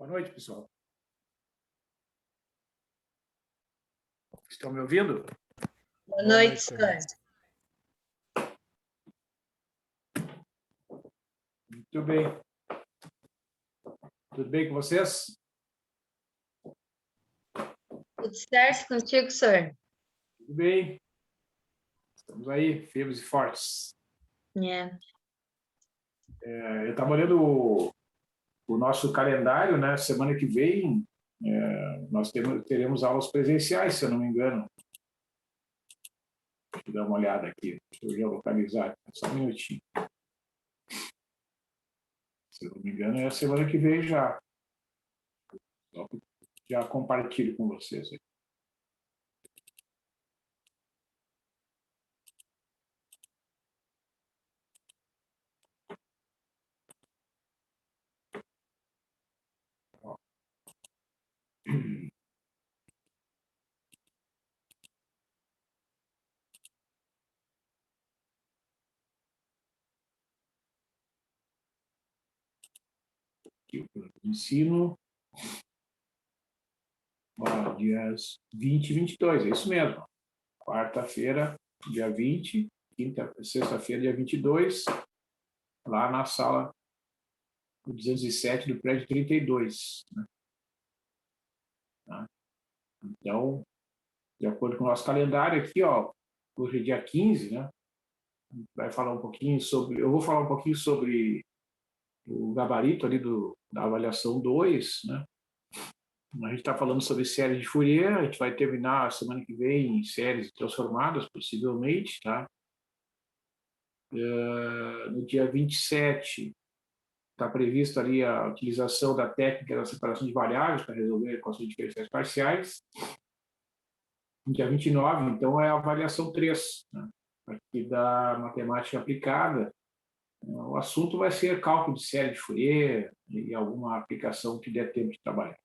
Boa noite, pessoal. Estão me ouvindo? Boa noite, senhor. Muito bem. Tudo bem com vocês? Tudo certo contigo, senhor? Tudo bem. Estamos aí, firmes e fortes. Eu estava olhando o nosso calendário, né? Semana que vem nós teremos aulas presenciais, se eu não me engano. Deixa eu dar uma olhada aqui. Deixa eu já localizar. Só um minutinho. Se eu não me engano, é a semana que vem já. Já compartilho com vocês aí. Aqui, o ensino. Ó, dias 20 e 22, é isso mesmo. Quarta-feira, dia 20, sexta-feira, dia 22, lá na sala 207 do prédio 32. Né? Tá? Então, de acordo com o nosso calendário aqui, ó, hoje é dia 15, né? Vai falar um pouquinho sobre. Eu vou falar um pouquinho sobre o gabarito ali da avaliação 2, né? A gente está falando sobre séries de Fourier, a gente vai terminar a semana que vem em séries transformadas, possivelmente, tá? No dia 27, está prevista ali a utilização da técnica da separação de variáveis para resolver equações diferenciais parciais. No dia 29, então, é a avaliação 3, né? Aqui da matemática aplicada. O assunto vai ser cálculo de série de Fourier e alguma aplicação que der tempo de trabalhar.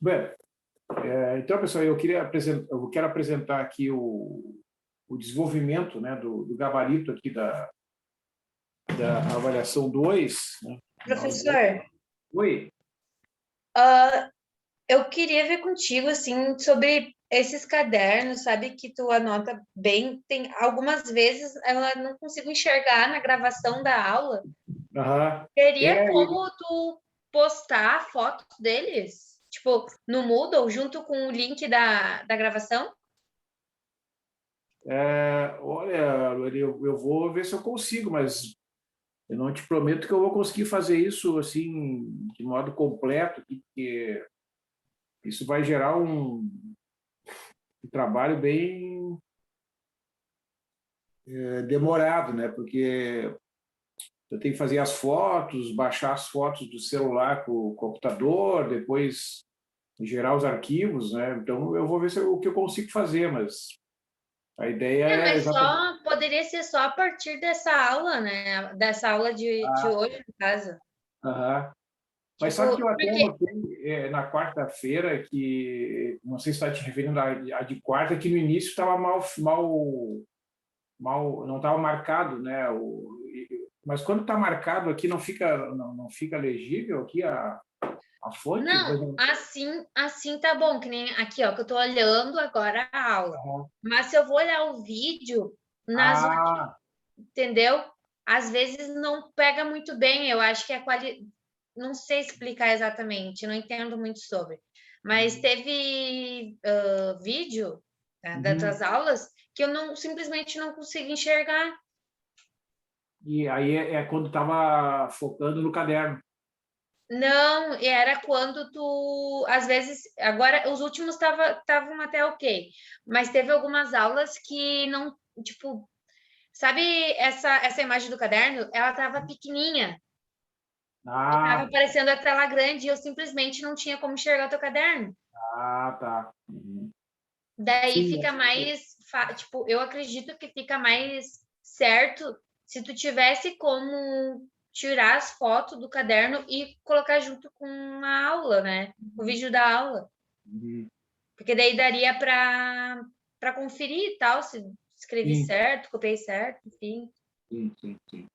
Bem, então, pessoal, eu quero apresentar aqui o desenvolvimento, né, do gabarito aqui da avaliação 2. Né? Professor, Oi. eu queria ver contigo, assim, sobre esses cadernos, sabe, que tu anota bem. Tem algumas vezes eu não consigo enxergar na gravação da aula. Aham. Teria como tu postar fotos deles? Tipo, no Moodle, junto com o link da gravação? Olha, eu vou ver se eu consigo, mas eu não te prometo que eu vou conseguir fazer isso assim de modo completo, porque isso vai gerar um trabalho bem demorado, né? Porque eu tenho que fazer as fotos, baixar as fotos do celular para o computador, depois gerar os arquivos, né? Então eu vou ver o que eu consigo fazer, mas a ideia é Mas exatamente. poderia ser só a partir dessa aula, né? Dessa aula de hoje, no caso. Aham. Mas sabe que Tipo, eu até porque notei na quarta-feira que, não sei se está te referindo à de quarta, que no início estava não estava marcado, né? Mas quando está marcado aqui não fica legível aqui a fonte? não, assim tá bom, que nem aqui, ó, que eu tô olhando agora a aula. Aham. Mas se eu vou olhar o vídeo, Ah, entendeu? Às vezes não pega muito bem. Eu acho que a qualidade. Não sei explicar exatamente, não entendo muito sobre. Mas teve vídeo, tá, das tuas aulas que eu simplesmente não consigo enxergar. e aí é quando estava focando no caderno. Não, era quando tu, às vezes, agora os últimos estavam até ok, mas teve algumas aulas que não, tipo, sabe essa imagem do caderno? Ela estava pequenininha e estava Ah, aparecendo a tela grande e eu simplesmente não tinha como enxergar teu caderno. tá. Uhum. Daí Sim, fica mais, tipo, eu acredito que fica mais certo se tu tivesse como tirar as fotos do caderno e colocar junto com a aula, né? O vídeo da aula. uhum. Porque daí daria para conferir e tal, se escrevi Sim, certo, copiei certo, enfim. sim.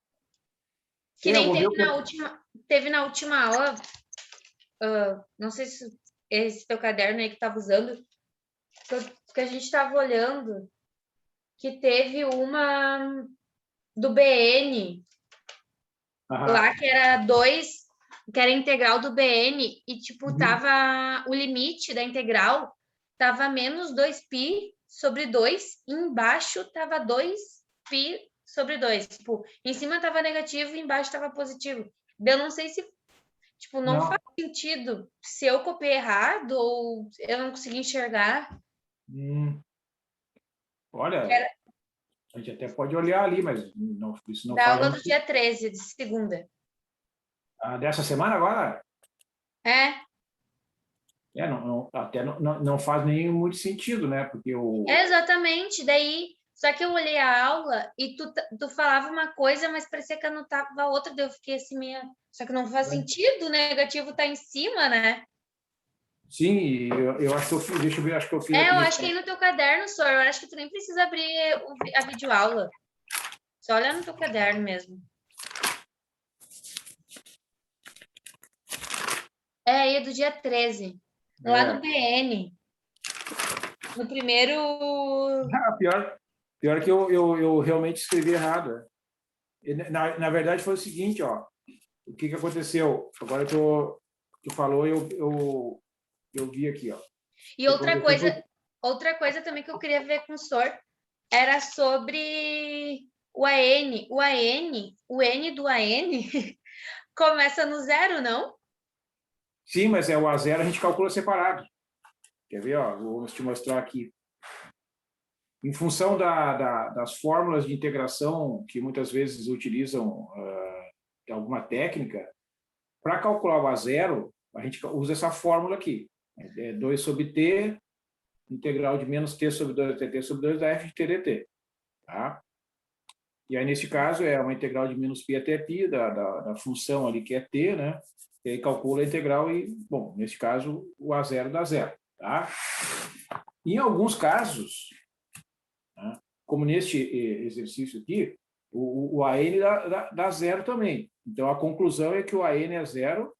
Que Eu nem vou ver teve na última aula, não sei se esse teu caderno aí que estava usando, que a gente estava olhando, que teve uma do BN, Aham. lá que era 2, que era integral do BN, e tipo, Uhum. tava o limite da integral tava menos 2π sobre 2, e embaixo tava 2π sobre 2. Tipo, em cima tava negativo e embaixo tava positivo. Eu não sei se, tipo, não Não. faz sentido se eu copiei errado ou eu não consegui enxergar. Hum, olha, a gente até pode olhar ali, mas não, isso não Da faz aula do muito. dia 13, de segunda. Dessa semana agora, É, até não faz nem muito sentido, né? Porque exatamente. Daí, só que eu olhei a aula e tu falava uma coisa, mas parecia que anotava outra, daí eu fiquei assim meio. Só que não faz sentido, o negativo tá em cima, né? sim, e eu acho que eu fiz, deixa eu ver, acho que eu fiz É, aqui eu nesse. acho que aí no teu caderno, Sor, eu acho que tu nem precisa abrir a videoaula. Só olha no teu caderno mesmo. É, aí é do dia 13. Lá no É, BN. No primeiro. pior que eu realmente escrevi errado. Na verdade, foi o seguinte, ó. O que aconteceu? Agora tu falou, eu vi aqui, ó. O E que aconteceu foi. outra coisa também que eu queria ver com o Sor era sobre o AN. O N do AN começa no zero, não? Sim, mas é o a zero a gente calcula separado. Quer ver, ó? Vou te mostrar aqui. Em função das fórmulas de integração que muitas vezes utilizam alguma técnica, para calcular o a zero, a gente usa essa fórmula aqui. É 2 sobre t, integral de menos t sobre 2 dt sobre 2 da f de t dt. Tá? E aí, nesse caso, é uma integral de menos π até π da função ali que é t, né? E aí calcula a integral e, bom, nesse caso, o a zero dá zero. Tá? Em alguns casos, né, como neste exercício aqui, o AN dá zero também. Então, a conclusão é que o AN é zero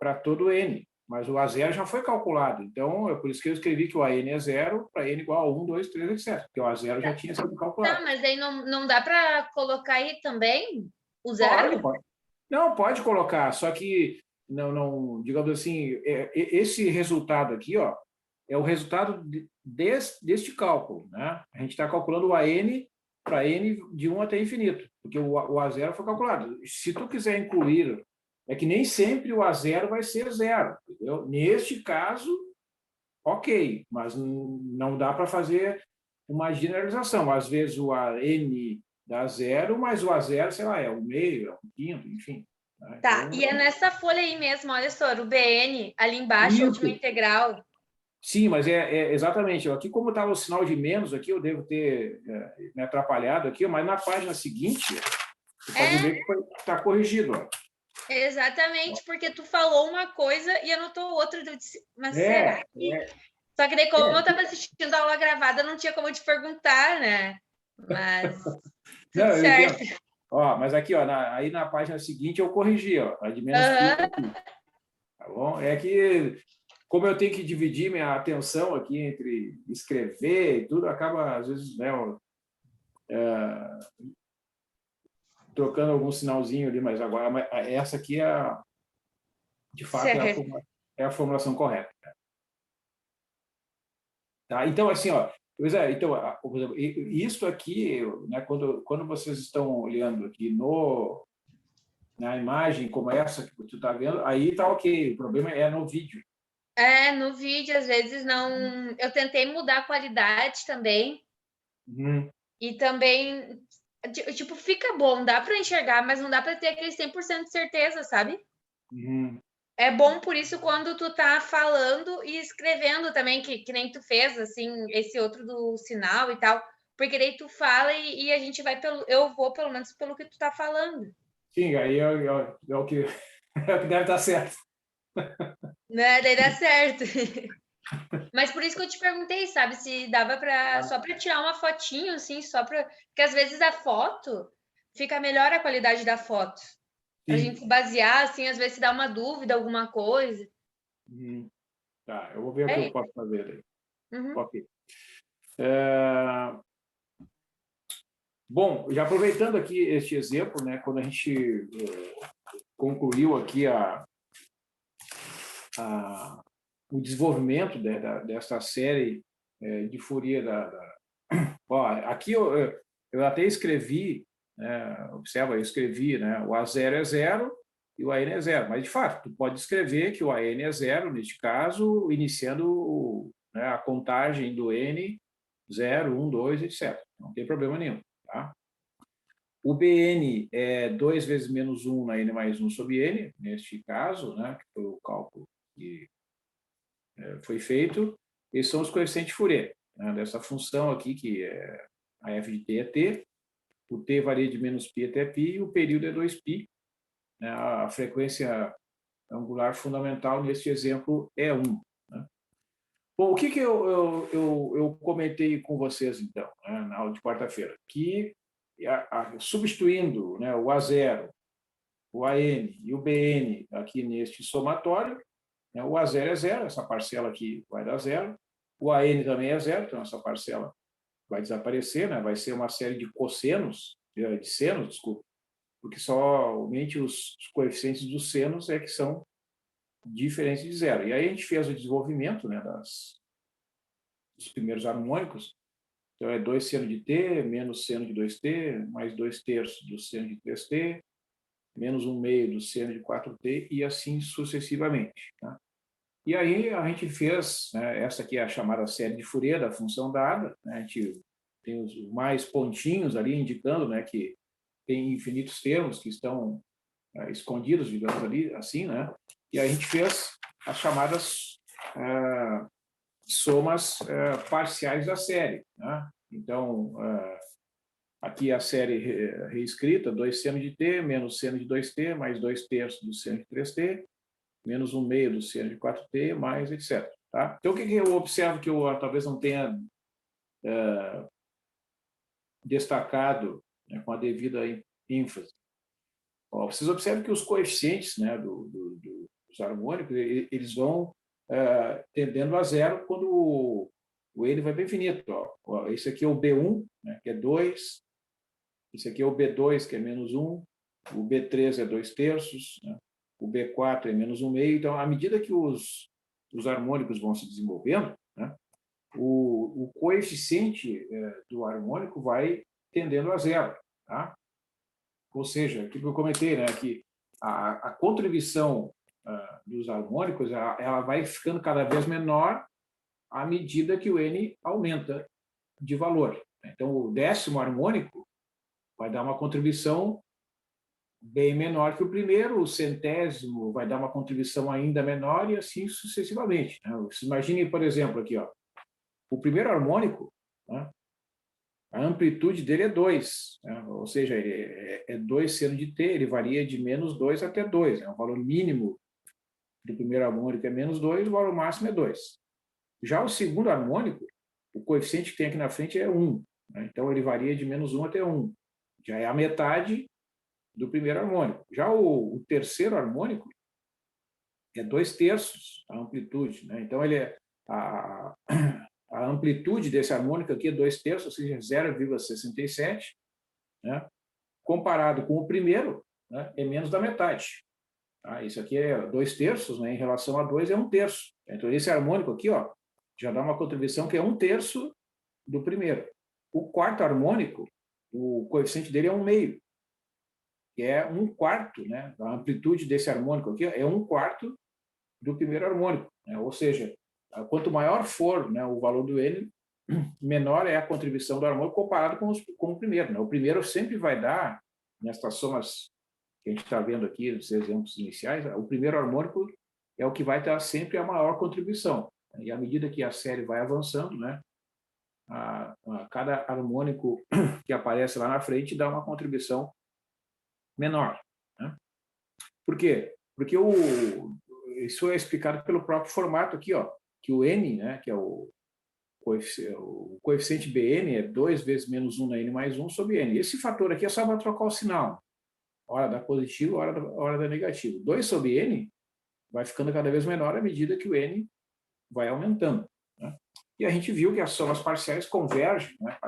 para todo N, mas o A0 já foi calculado. Então, é por isso que eu escrevi que o AN é zero para N igual a 1, 2, 3, etc. Porque o A0 já tinha sido Tá, calculado. mas aí não dá para colocar aí também o Pode, zero? pode. Não, pode colocar, só que, digamos assim, esse resultado aqui, ó, é o resultado deste cálculo. Né? A gente está calculando o AN para N de 1 até infinito, porque o A0 foi calculado. Se tu quiser incluir, é que nem sempre o A0 vai ser zero. Entendeu? Neste caso, ok, mas não dá para fazer uma generalização. Às vezes o AN dá zero, mas o A0, sei lá, é um meio, é um quinto, enfim. Né? Tá, Então, e é nessa folha aí mesmo, olha só, o BN, ali embaixo, a última isso. integral. Sim, mas é exatamente. Aqui, como estava o sinal de menos, aqui eu devo ter me atrapalhado aqui, mas na página seguinte, você pode É, ver que está corrigido. Ó. exatamente, porque tu falou uma coisa e anotou outra. Eu disse, mas será É, que. Só que daí, como eu é. estava assistindo a aula gravada, não tinha como eu te perguntar, né? Mas Não, tudo eu entendo. certo. Ó, mas aqui, ó, aí na página seguinte eu corrigi, ó, a de menos pi, Aham. tá bom? É que, como eu tenho que dividir minha atenção aqui entre escrever e tudo, acaba, às vezes, né, trocando algum sinalzinho ali, mas agora essa aqui de fato Certo. é a formulação correta. Tá? Então, assim, ó, pois é, então, por exemplo, isso aqui, né, quando vocês estão olhando aqui na imagem como essa que tu está vendo, aí tá ok, o problema é no vídeo. É, no vídeo, às vezes, não. Eu tentei mudar a qualidade também. Uhum, E também, tipo, fica bom, dá para enxergar, mas não dá para ter aquele 100% de certeza, sabe? uhum. É bom por isso quando tu tá falando e escrevendo também, que nem tu fez, assim, esse outro do sinal e tal, porque daí tu fala e a gente vai pelo, eu vou pelo menos pelo que tu tá falando, Sim, aí é o que, é o que deve estar certo. né? Daí dá certo. Mas por isso que eu te perguntei, sabe, se dava para só para tirar uma fotinho, assim, só para. Porque às vezes a foto fica melhor a qualidade da foto. Para a gente Sim. se basear, assim, às vezes se dá uma dúvida, alguma coisa. Tá, eu vou ver o que É eu isso. posso fazer aí. Uhum. Ok. É, bom, já aproveitando aqui este exemplo, né, quando a gente concluiu aqui a, o desenvolvimento dessa série de Fourier ó, aqui eu até escrevi, né, observa, eu escrevi, né, o A0 é zero e o AN é zero, mas de fato, tu pode escrever que o AN é zero, neste caso, iniciando né, a contagem do N 0, 1, 2, etc. Não tem problema nenhum. Tá? O BN é 2 vezes menos 1 na N mais 1 sobre N, neste caso, né, que foi o cálculo que foi feito. Esses são os coeficientes de Fourier, né, dessa função aqui, que é a f de t é t, o t varia de menos π até π e o período é 2π. Né, a frequência angular fundamental neste exemplo é 1. Né. Bom, o que eu comentei com vocês, então, né, na aula de quarta-feira? Que substituindo né, o A0, o AN e o BN aqui neste somatório, né, o A0 é zero, essa parcela aqui vai dar zero, o AN também é zero, então essa parcela vai desaparecer, né, vai ser uma série de cossenos, de senos, desculpa, porque somente os coeficientes dos senos é que são diferentes de zero. E aí a gente fez o desenvolvimento né, dos primeiros harmônicos. Então, é 2 seno de t, menos seno de 2t, mais 2 terços do seno de 3t, menos 1 meio do seno de 4t, e assim sucessivamente. Tá? E aí a gente fez, né, essa aqui é a chamada série de Fourier da função dada, né, a gente tem os mais pontinhos ali indicando né, que tem infinitos termos que estão escondidos, digamos ali, assim, né? E aí a gente fez as chamadas somas parciais da série, né? Então, aqui a série reescrita, 2 seno de t, menos seno de 2t, mais 2 terços do seno de 3t, menos 1 meio do seno de 4t, mais etc. Tá? Então, o que eu observo que eu talvez não tenha destacado né, com a devida ênfase? Ó, vocês observam que os coeficientes né, dos harmônicos, eles vão tendendo a zero quando o N vai para infinito. Ó. Esse aqui é o B1, né, que é 2. Esse aqui é o B2, que é menos 1. O B3 é 2 terços. Né, o B4 é menos 1 meio. Então, à medida que os harmônicos vão se desenvolvendo, né, o coeficiente do harmônico vai tendendo a zero. Tá? Ou seja, aquilo que eu comentei, né, que a contribuição dos harmônicos ela vai ficando cada vez menor à medida que o N aumenta de valor. Então, o 10º harmônico vai dar uma contribuição bem menor que o primeiro, o 100º vai dar uma contribuição ainda menor e assim sucessivamente. Né? Imagine, por exemplo, aqui, ó, o primeiro harmônico, né, a amplitude dele é 2, né? Ou seja, é 2 seno de t, ele varia de menos 2 até 2. Né? O valor mínimo do primeiro harmônico é menos 2, o valor máximo é 2. Já o segundo harmônico, o coeficiente que tem aqui na frente é 1. Né? Então, ele varia de menos 1 até 1. Já é a metade do primeiro harmônico. Já o terceiro harmônico é 2 terços a amplitude. Né? Então, ele é a amplitude desse harmônico aqui é 2 terços, ou seja, 0,67, né? Comparado com o primeiro, né, é menos da metade. Tá? Isso aqui é 2 terços, né, em relação a 2 é 1 terço. Então, esse harmônico aqui ó, já dá uma contribuição que é 1 terço do primeiro. O quarto harmônico, o coeficiente dele é 1 meio, que é 1/4, né? A amplitude desse harmônico aqui é 1/4 do primeiro harmônico. Né? Ou seja, quanto maior for né, o valor do N, menor é a contribuição do harmônico comparado com o primeiro. Né? O primeiro sempre vai dar, nestas somas que a gente está vendo aqui, nos exemplos iniciais, o primeiro harmônico é o que vai dar sempre a maior contribuição. E à medida que a série vai avançando, né, cada harmônico que aparece lá na frente dá uma contribuição menor. Né? Por quê? Porque isso é explicado pelo próprio formato aqui, ó. que o n, né, que é o coeficiente Bn é 2 vezes menos 1 na n mais 1 sobre n. Esse fator aqui é só para trocar o sinal. Hora da positivo, hora da negativo. 2 sobre n vai ficando cada vez menor à medida que o n vai aumentando, né? E a gente viu que as somas parciais convergem, né,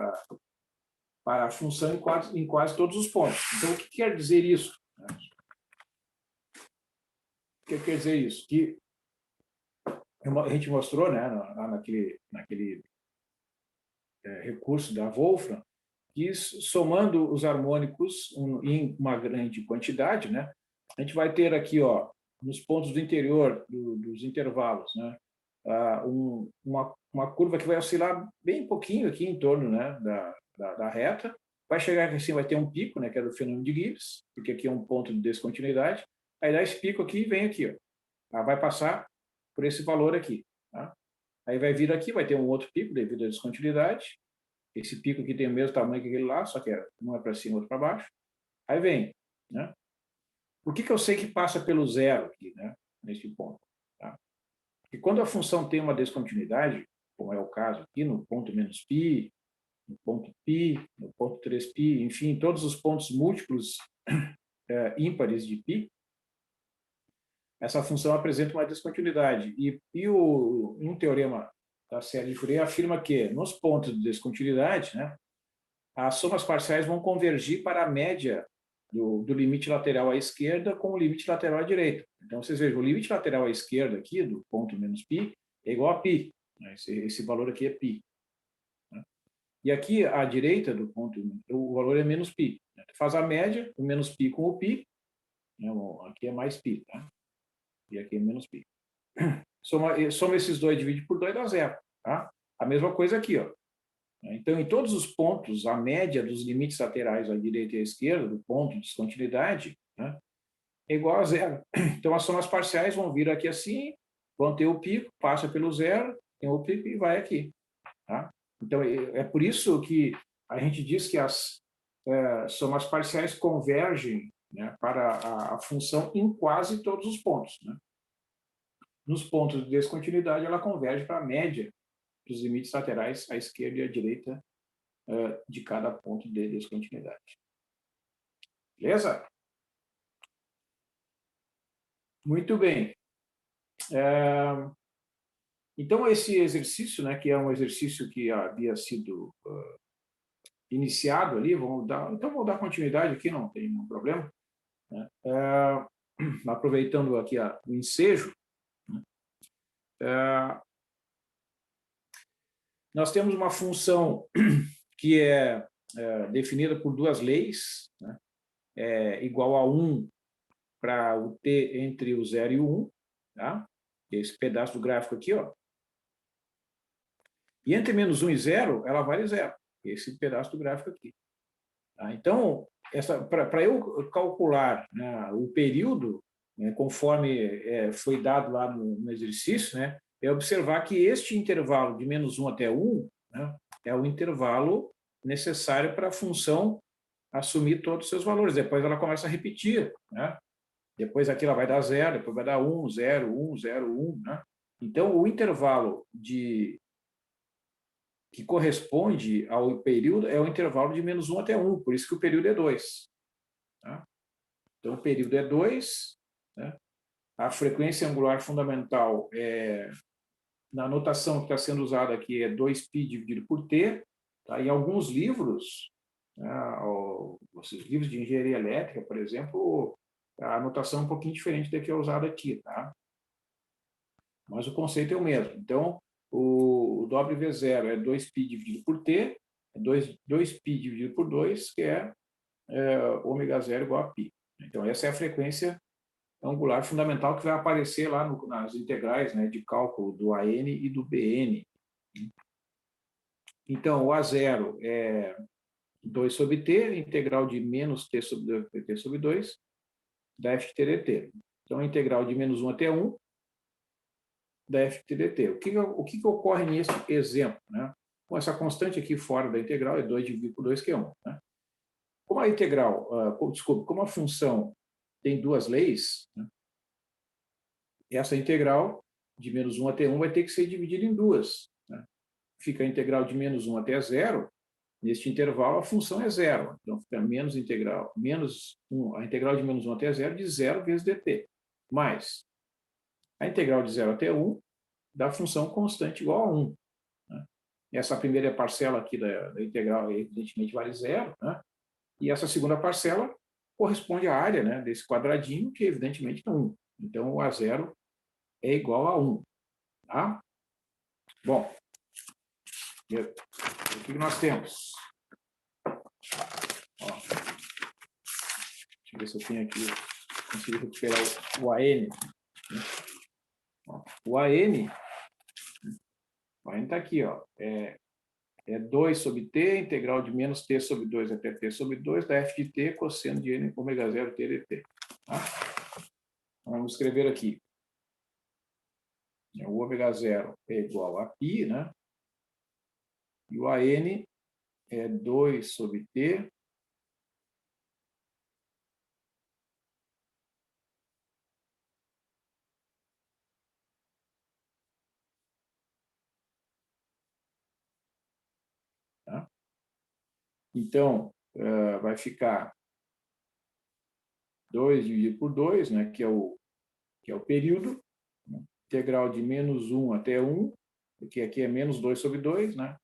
para a função em quase todos os pontos. Então, o que quer dizer isso? O que quer dizer isso? Que a gente mostrou, né, naquele recurso da Wolfram, que somando os harmônicos em uma grande quantidade, né, a gente vai ter aqui, ó, nos pontos do interior dos intervalos, né, uma curva que vai oscilar bem pouquinho aqui em torno, né, da reta. Vai chegar aqui assim, vai ter um pico, né, que é do fenômeno de Gibbs, porque aqui é um ponto de descontinuidade. Aí dá esse pico aqui e vem aqui, ó. Vai passar por esse valor aqui, tá? Aí vai vir aqui, vai ter um outro pico devido à descontinuidade. Esse pico aqui tem o mesmo tamanho que aquele lá, só que um é para cima, outro para baixo. Aí vem, né? Por que eu sei que passa pelo zero aqui, né, nesse ponto? Tá? Porque quando a função tem uma descontinuidade, como é o caso aqui no ponto menos π, no ponto π, no ponto 3π, enfim, todos os pontos múltiplos ímpares de π, essa função apresenta uma descontinuidade. E um teorema da série de Fourier afirma que, nos pontos de descontinuidade, né, as somas parciais vão convergir para a média do limite lateral à esquerda com o limite lateral à direita. Então, vocês vejam, o limite lateral à esquerda aqui, do ponto menos π, é igual a π. Né? Esse valor aqui é π. Né? E aqui, à direita do ponto, o valor é menos π. Né? Faz a média, o menos π com o π. Né? Aqui é mais π. Tá? E aqui é menos π. Soma esses dois, divide por 2, dá zero. Tá? A mesma coisa aqui, ó. Então, em todos os pontos, a média dos limites laterais à direita e à esquerda, do ponto de descontinuidade, né, é igual a zero. Então, as somas parciais vão vir aqui assim, vão ter o pico, passa pelo zero, tem o pico e vai aqui. Tá? Então, é por isso que a gente diz que as somas parciais convergem, né, para a função em quase todos os pontos. Né? Nos pontos de descontinuidade, ela converge para a média dos limites laterais à esquerda e à direita de cada ponto de descontinuidade. Beleza? Muito bem. Então, esse exercício, né, que é um exercício que havia sido iniciado ali, vamos dar continuidade aqui, não tem nenhum problema. Né? Aproveitando aqui o ensejo, né? Nós temos uma função que é definida por duas leis, né? Igual a 1 para o t entre o 0 e o 1, tá? Esse pedaço do gráfico aqui, ó. E entre menos 1 e 0, ela vale 0. Esse pedaço do gráfico aqui. Tá? Então, para eu calcular, né, o período, né, conforme foi dado lá no exercício, né, é observar que este intervalo de menos 1 até 1, né, é o intervalo necessário para a função assumir todos os seus valores. Depois ela começa a repetir, né? Depois aqui ela vai dar 0, depois vai dar 1, 0, 1, 0, 1. Né? Então, o intervalo que corresponde ao período é o intervalo de menos 1 até 1, por isso que o período é 2. Tá? Então, o período é 2. Né? A frequência angular fundamental, na notação que está sendo usada aqui, é 2π dividido por t. Tá? Em alguns livros, né, os livros de engenharia elétrica, por exemplo, a notação é um pouquinho diferente da que é usada aqui, tá? Mas o conceito é o mesmo. Então, o W0 é 2π dividido por t, é 2π dividido por 2, que é ômega 0 igual a π. Então, essa é a frequência angular fundamental que vai aparecer lá nas integrais, né, de cálculo do AN e do BN. Então, o A0 é 2 sobre t, integral de menos t sobre 2, da f de t dt. Então, a integral de menos 1 até 1, da f de t dt. O que ocorre nesse exemplo? Né? Com essa constante aqui fora da integral, é 2 dividido por 2, que é 1. Né? Como a integral, como a função tem duas leis, né? Essa integral de menos 1 até 1 vai ter que ser dividido em duas, né? Fica a integral de menos 1 até 0. Neste intervalo, a função é zero. Então, fica menos integral, menos 1, a integral de menos 1 até 0 de 0 vezes dt. Mais a integral de 0 até 1 da função constante igual a 1. Né? Essa primeira parcela aqui da integral, evidentemente, vale zero. Né? E essa segunda parcela corresponde à área, né, desse quadradinho, que evidentemente é 1. Então, o A0 é igual a 1. Tá? Bom, o que nós temos? Ó, deixa eu ver se eu tenho aqui, consigo recuperar o AN. O AN está aqui, ó, é 2 sobre t, integral de menos t sobre 2 até t sobre 2, da f de t, cosseno de n, ômega 0 t dt. Tá? Vamos escrever aqui. O ômega 0 é igual a π, né? E o AN é 2 sobre t tá? Então, vai ficar 2 dividido por 2, né, que é o período, né? Integral de menos 1 até 1, porque aqui é menos 2 sobre 2, né?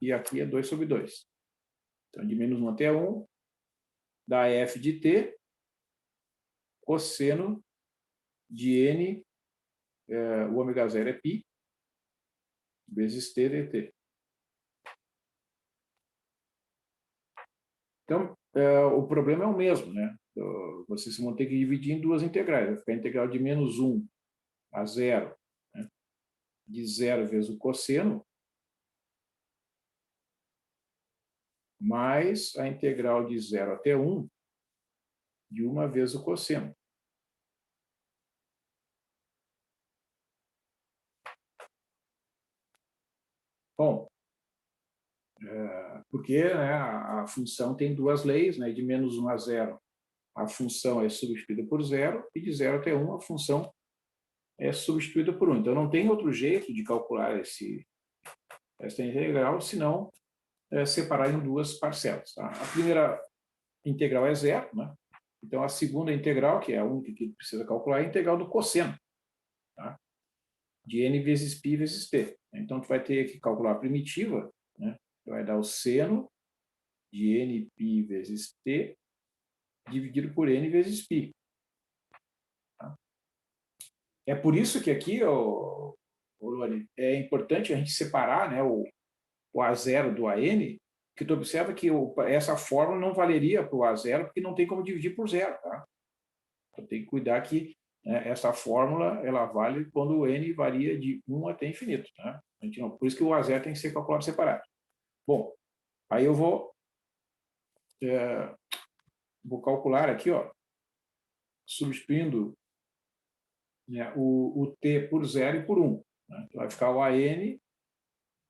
E aqui é 2 sobre 2. Então, de menos 1 até 1, dá f de t, cosseno de n, o ômega 0 é π, vezes t dt. Então, o problema é o mesmo, né? Vocês vão ter que dividir em duas integrais. Vai ficar a integral de menos 1 a 0, né? De 0 vezes o cosseno, mais a integral de 0 até 1 de 1 vezes o cosseno. Bom, porque, né, a função tem duas leis, né? De menos 1 a 0, a função é substituída por 0, e de 0 até 1, a função é substituída por 1. Então, não tem outro jeito de calcular essa integral, senão separar em duas parcelas. Tá? A primeira integral é zero, né? Então, a segunda integral, que é a única que precisa calcular, é a integral do cosseno, tá? De n vezes π vezes t. Então, tu vai ter que calcular a primitiva, né? Vai dar o seno de nπ vezes t dividido por n vezes π. Tá? É por isso que aqui, Lore, é importante a gente separar, né, o A0 do AN, que tu observa que essa fórmula não valeria para o A0, porque não tem como dividir por zero. Tá? Então, tem que cuidar que, né, essa fórmula ela vale quando o n varia de 1 até infinito. Tá? A gente não, por isso que o A0 tem que ser calculado separado. Bom, aí eu vou calcular aqui, ó, substituindo, né, o t por 0 e por 1. Né? Então, vai ficar o AN,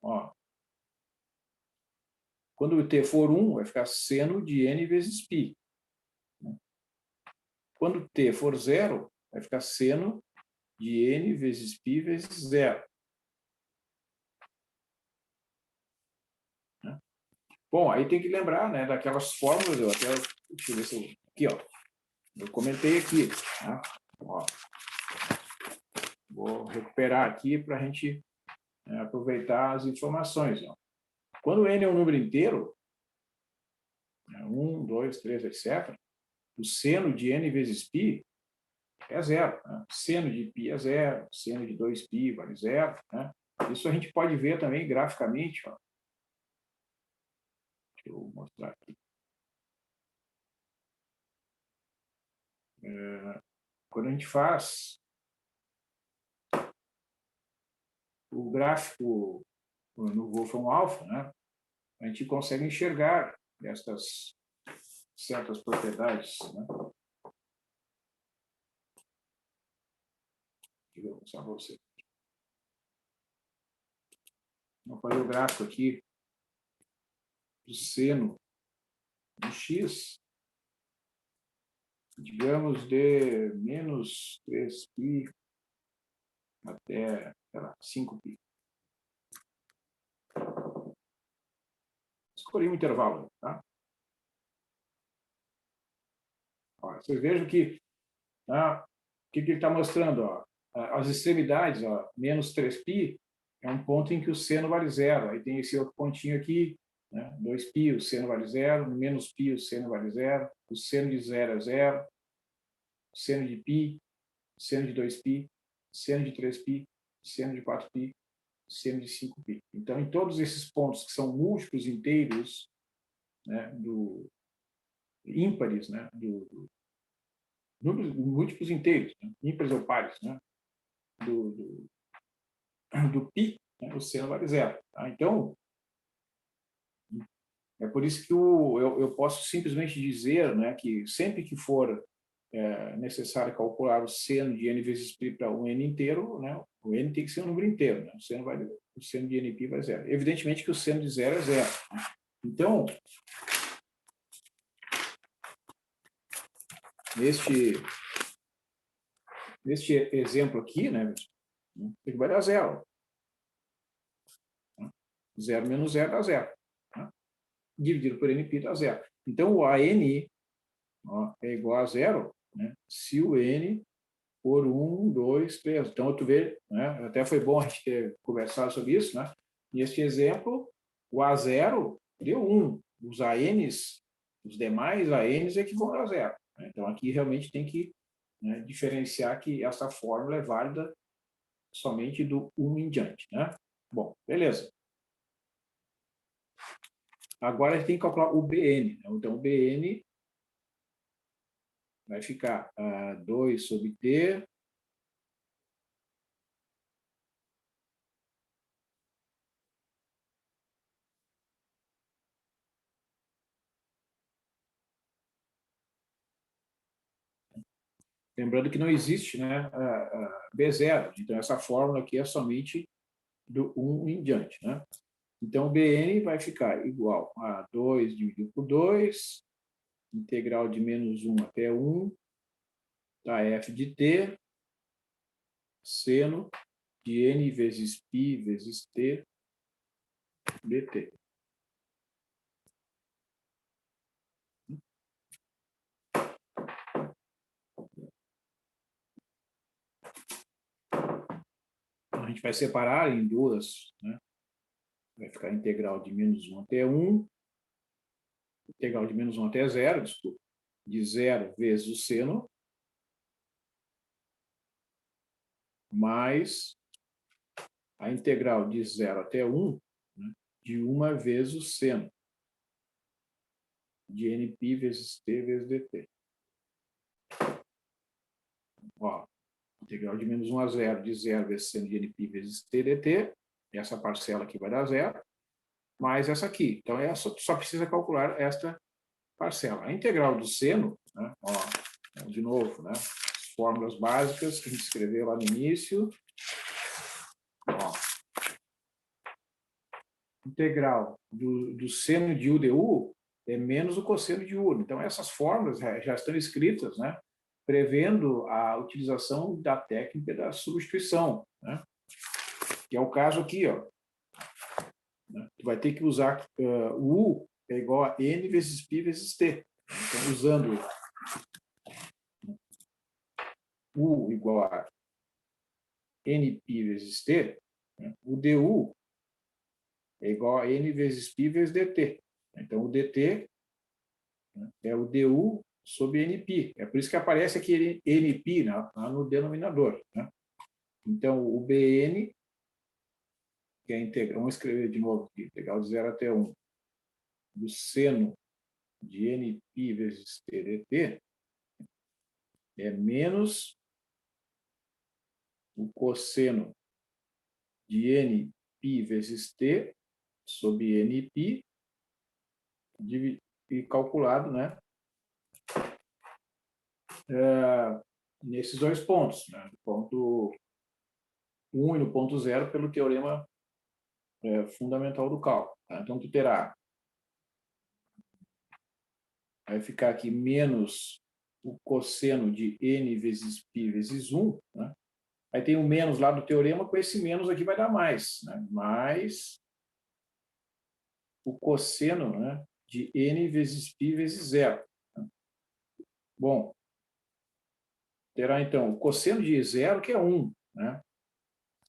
ó, quando o t for 1, vai ficar seno de n vezes π. Né? Quando t for 0, vai ficar seno de n vezes π vezes 0. Né? Bom, aí tem que lembrar, né, daquelas fórmulas, deixa eu ver se eu, aqui, ó, eu comentei aqui, tá? Ó, vou recuperar aqui para a gente aproveitar as informações. Ó. Quando n é um número inteiro, 1, 2, 3, etc., o seno de n vezes π é zero. Né? Seno de π é zero, seno de 2π vale zero. Né? Isso a gente pode ver também graficamente. Ó. Deixa eu mostrar aqui. Quando a gente faz o gráfico no Wolfram Alpha, né, a gente consegue enxergar estas certas propriedades. Né? Deixa eu mostrar para você. Vamos fazer o gráfico aqui do seno de x, digamos, de menos 3π até, sei lá, 5π. Escolhi um intervalo, tá? Ó, vocês vejam que, tá? O que ele está mostrando? Ó? As extremidades, ó, menos 3π, é um ponto em que o seno vale zero. Aí tem esse outro pontinho aqui, né? 2π, o seno vale zero. Menos π, o seno vale zero. O seno de zero é zero. O seno de π, seno de 2π, seno de 3π, seno de 4π, seno de 5π. Então, em todos esses pontos que são múltiplos inteiros, né, ímpares, né, números múltiplos inteiros, né, ímpares ou pares, né, do π, né, o seno vale zero. Tá? Então, é por isso que eu posso simplesmente dizer, né, que sempre que for necessário calcular o seno de n vezes π para um n inteiro, né, o n tem que ser um número inteiro, né, o seno de nπ vai zero. Evidentemente que o seno de zero é zero. Né? Então, neste exemplo aqui, né, ele vai dar zero. Zero menos zero dá zero. Né? Dividido por nπ dá zero. Então, o AN é igual a zero, né, se o n por 1, 2, 3. Então, tu vê, né, até foi bom a gente ter conversado sobre isso, né? Neste exemplo, o A0 deu 1. Os ANs, os demais ANs é que vão dar zero. Né? Então, aqui realmente tem que, né, diferenciar que essa fórmula é válida somente do 1 em diante. Né? Bom, beleza. Agora a gente tem que calcular o BN. Né? Então, o BN vai ficar 2 sobre T lembrando que não existe, né, B0. Então, essa fórmula aqui é somente do 1 em diante. Né? Então, Bn vai ficar igual a 2 dividido por 2, integral de menos 1 até 1, da f de t, seno de n vezes π vezes t dt. A gente vai separar em duas, né? Vai ficar integral de menos 1 até 1, integral de menos 1 até 0, desculpa, de 0 vezes o seno, mais a integral de 0 até 1, né, de 1 vezes o seno de nπ vezes t vezes dt. Ó, integral de menos 1 a 0, de 0 vezes seno de nπ vezes t dt, essa parcela aqui vai dar zero, mais essa aqui. Então, só precisa calcular esta parcela. A integral do seno, né, ó, de novo, né, as fórmulas básicas que a gente escreveu lá no início. Ó, integral do seno de u du é menos o cosseno de u. Então, essas fórmulas já estão escritas, né, prevendo a utilização da técnica da substituição, né, que é o caso aqui. Ó, né, tu vai ter que usar o u é igual a n vezes π vezes t. Então, usando u igual a nπ vezes t, né, o du é igual a n vezes π vezes dt. Então, o dt, né, é o du sobre nπ. É por isso que aparece aqui nπ, né, lá no denominador. Né? Então, o bn, que é integral, vamos escrever de novo aqui, integral de 0 até 1, do seno de nπ vezes t dt, é menos o cosseno de nπ vezes t sobre nπ, e calculado, né, nesses dois pontos, né, no ponto 1 e no ponto 0, pelo teorema fundamental do cálculo. Tá? Então, tu terá, vai ficar aqui menos o cosseno de n vezes π vezes 1, né? Aí tem um menos lá do teorema, com esse menos aqui vai dar mais, né? Mais o cosseno, né, de n vezes π vezes zero. Bom, terá então o cosseno de zero, que é 1, né?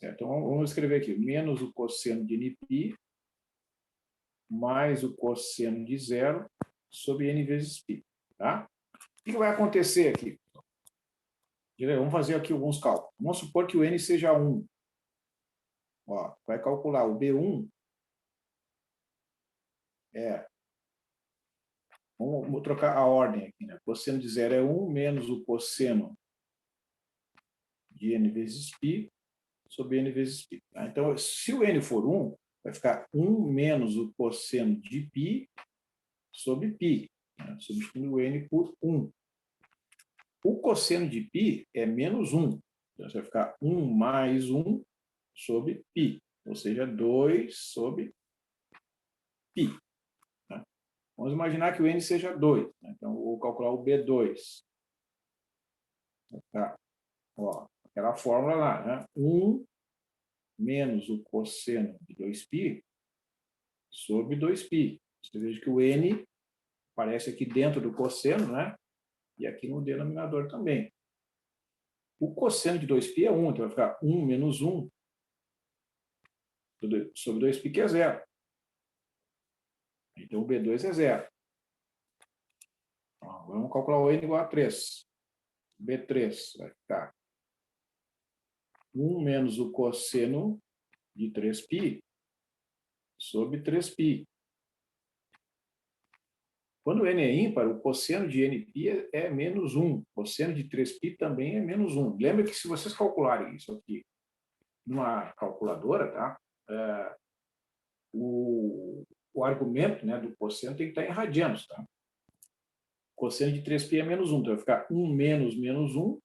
Então, vamos escrever aqui, menos o cosseno de nπ mais o cosseno de zero sobre n vezes π. Tá? O que vai acontecer aqui? Vamos fazer aqui alguns cálculos. Vamos supor que o n seja 1. Ó, vai calcular o B1 é... Vamos trocar a ordem aqui, né? O cosseno de zero é 1 menos o cosseno de n vezes π sobre n vezes π. Tá? Então, se o n for 1, vai ficar 1 menos o cosseno de π sobre π, né? Substituindo o n por 1. O cosseno de π é menos 1. Então, vai ficar 1 mais 1 sobre π, ou seja, 2 sobre π. Né? Vamos imaginar que o n seja 2. Né? Então, vou calcular o B2. Tá? Ó, aquela fórmula lá, né? 1 menos o cosseno de 2π sobre 2π. Você veja que o n aparece aqui dentro do cosseno, né? E aqui no denominador também. O cosseno de 2π é 1, então vai ficar 1 menos 1 sobre 2π, que é zero. Então, o B2 é zero. Então, vamos calcular o n igual a 3. B3 vai ficar 1 menos o cosseno de 3π sobre 3π. Quando n é ímpar, o cosseno de nπ é menos 1. O cosseno de 3π também é menos 1. Lembra que se vocês calcularem isso aqui numa calculadora, tá? O argumento, né, do cosseno tem que estar em radianos. Tá? O cosseno de 3π é menos 1. Então, vai ficar 1 menos menos 1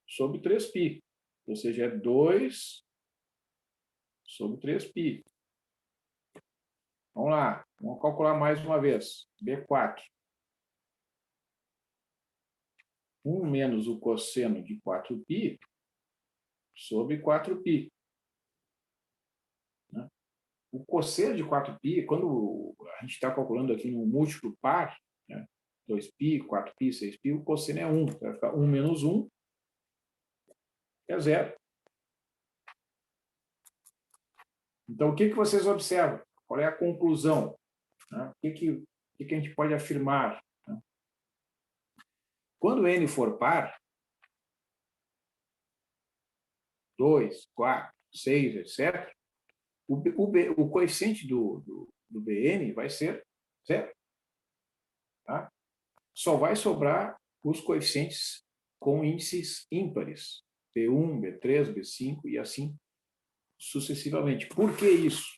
sobre 3π. Ou seja, é 2 sobre 3π. Vamos lá. Vamos calcular mais uma vez. B4. 1 menos o cosseno de 4π sobre 4π. Né? O cosseno de 4π, quando a gente está calculando aqui no múltiplo par, né? 2π, 4π, 6π, o cosseno é 1. Vai ficar 1 menos 1, que é zero. Então, o que vocês observam? Qual é a conclusão? Né? O que a gente pode afirmar? Né? Quando n for par, 2, 4, 6, etc., o coeficiente do Bn vai ser zero. Tá? Só vai sobrar os coeficientes com índices ímpares. B1, B3, B5 e assim sucessivamente. Por que isso?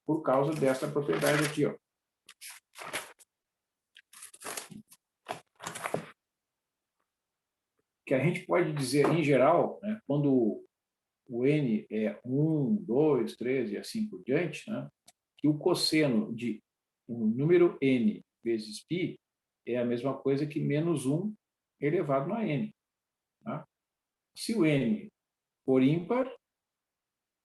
Por causa dessa propriedade aqui. Ó. Que a gente pode dizer, em geral, né, quando o n é 1, 2, 3 e assim por diante, né, que o cosseno de um número n vezes π é a mesma coisa que menos 1 elevado a n. Tá? Se o n for ímpar,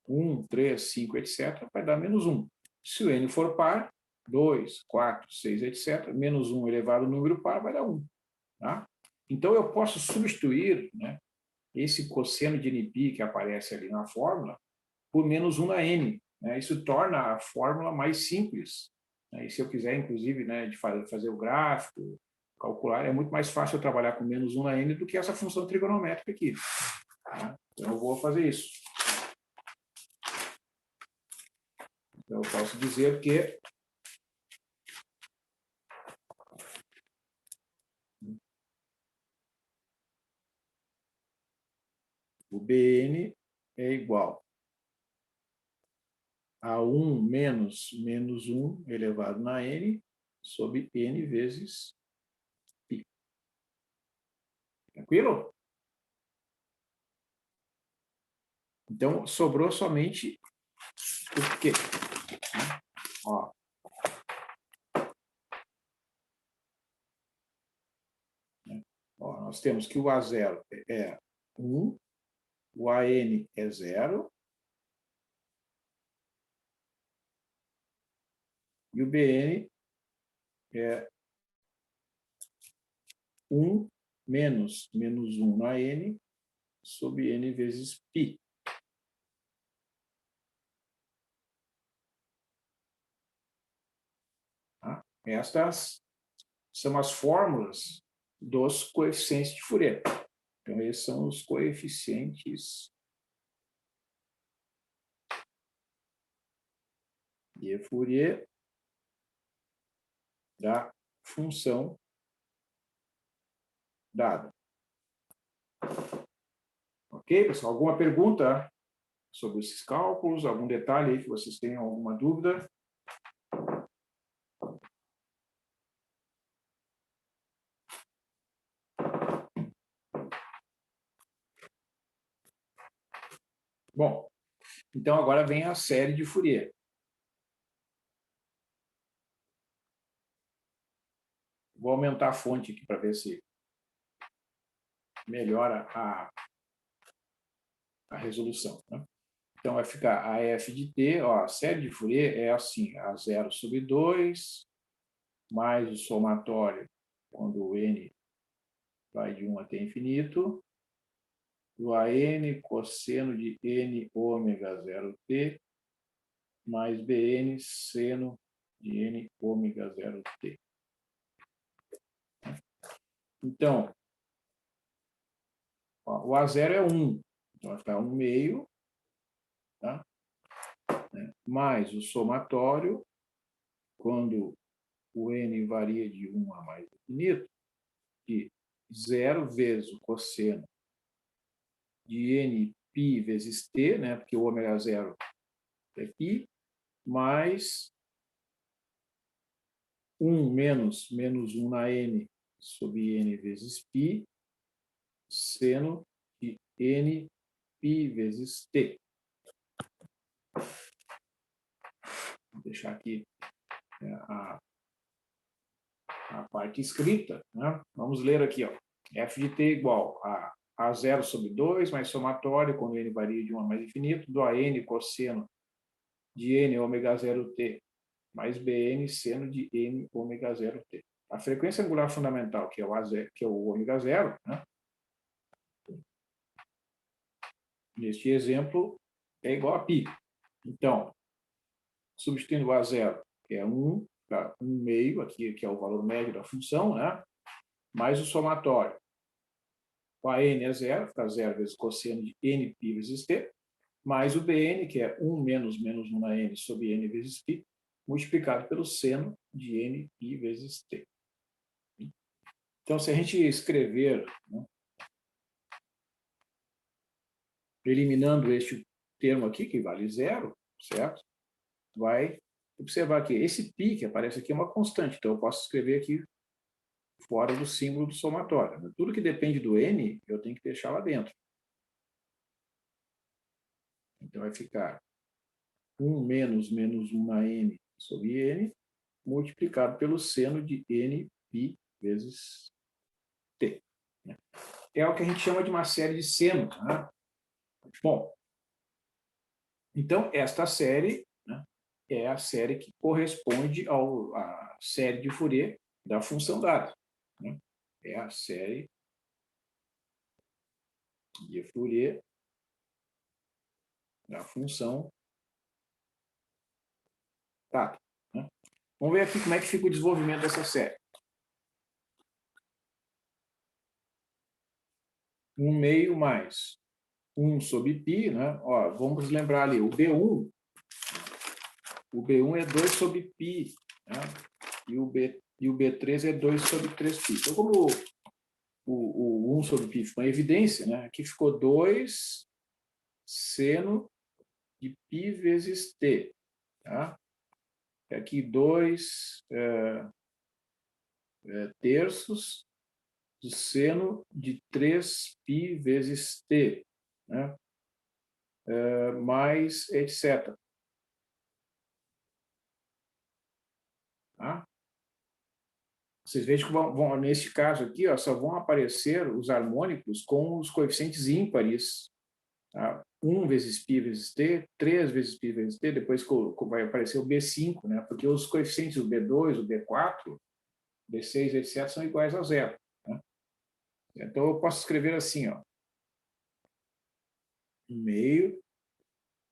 1, 3, 5, etc., vai dar menos 1. Se o n for par, 2, 4, 6, etc., menos 1 elevado ao número par vai dar 1. Tá? Então, eu posso substituir, né, esse cosseno de nπ que aparece ali na fórmula por menos 1 na n. Né? Isso torna a fórmula mais simples. Né? E se eu quiser, inclusive, né, de fazer o gráfico, calcular, é muito mais fácil eu trabalhar com menos 1 na n do que essa função trigonométrica aqui. Tá? Então, eu vou fazer isso. Então, eu posso dizer que o Bn é igual a 1 menos menos 1 elevado na n sobre n vezes π. Tranquilo? Então, sobrou somente o quê? Ó. Ó, nós temos que o A0 é 1, o AN é 0, e o BN é 1 menos 1 na N sobre N vezes π. Tá? Estas são as fórmulas dos coeficientes de Fourier. Então, esses são os coeficientes de Fourier da função dada. Ok, pessoal? Alguma pergunta sobre esses cálculos? Algum detalhe aí que vocês tenham alguma dúvida? Bom, então agora vem a série de Fourier. Vou aumentar a fonte aqui para ver se melhora a resolução. Né? Então, vai ficar a f de t, ó, a série de Fourier é assim, a 0 sobre 2, mais o somatório, quando o n vai de 1 até infinito, do AN cosseno de n ômega 0t, mais Bn seno de n ômega 0t. Então, ó, o A0 é 1, então vai ficar 1 meio, tá? Mais o somatório, quando o n varia de 1 a mais infinito, de 0 vezes o cosseno de n π vezes t, né, porque o ômega 0 é π, mais 1 menos 1 na n sobre n vezes π, seno de n π vezes t. Vou deixar aqui a parte escrita. Né? Vamos ler aqui. Ó. F de t igual a 0 sobre 2, mais somatório, quando n varia de 1 a mais infinito, do AN cosseno de n ômega 0t, mais Bn seno de n ômega 0t. A frequência angular fundamental, que é o, A0, que é o ômega 0, né? Neste exemplo, é igual a π. Então, substituindo o A0, que é 1, tá? 1 meio, aqui, que é o valor médio da função, né? Mais o somatório. O AN é 0, fica 0 vezes cosseno de n π vezes t, mais o Bn, que é 1 menos 1 na n sobre n vezes π, multiplicado pelo seno de n π vezes t. Então, se a gente escrever, né, eliminando este termo aqui, que vale 0, certo? Vai observar que esse π que aparece aqui é uma constante, então eu posso escrever aqui fora do símbolo do somatório. Tudo que depende do n, eu tenho que deixar lá dentro. Então, vai ficar 1 menos 1 na n sobre n, multiplicado pelo seno de n π vezes t. É o que a gente chama de uma série de senos. Né? Bom, então, esta série, né, é a série que corresponde à série de Fourier da função dada. Né? É a série de Fourier da função dada. Né? Vamos ver aqui como é que fica o desenvolvimento dessa série. 1 meio mais 1 sobre π, né? Ó, vamos lembrar ali, o B1 é 2 sobre π, né? E o B3 é 2 sobre 3π. Então, como o 1 sobre π ficou em evidência, né? Aqui ficou 2 seno de π vezes t. Tá? Aqui 2 terços do seno de 3π vezes t, né? Mais etc. Tá? Vocês vejam que neste caso aqui, ó, só vão aparecer os harmônicos com os coeficientes ímpares Tá? 1 vezes π vezes t, 3 vezes π vezes t, depois vai aparecer o B5, né? Porque os coeficientes do B2, o B4, B6, etc., são iguais a zero. Né? Então, eu posso escrever assim, ó, meio.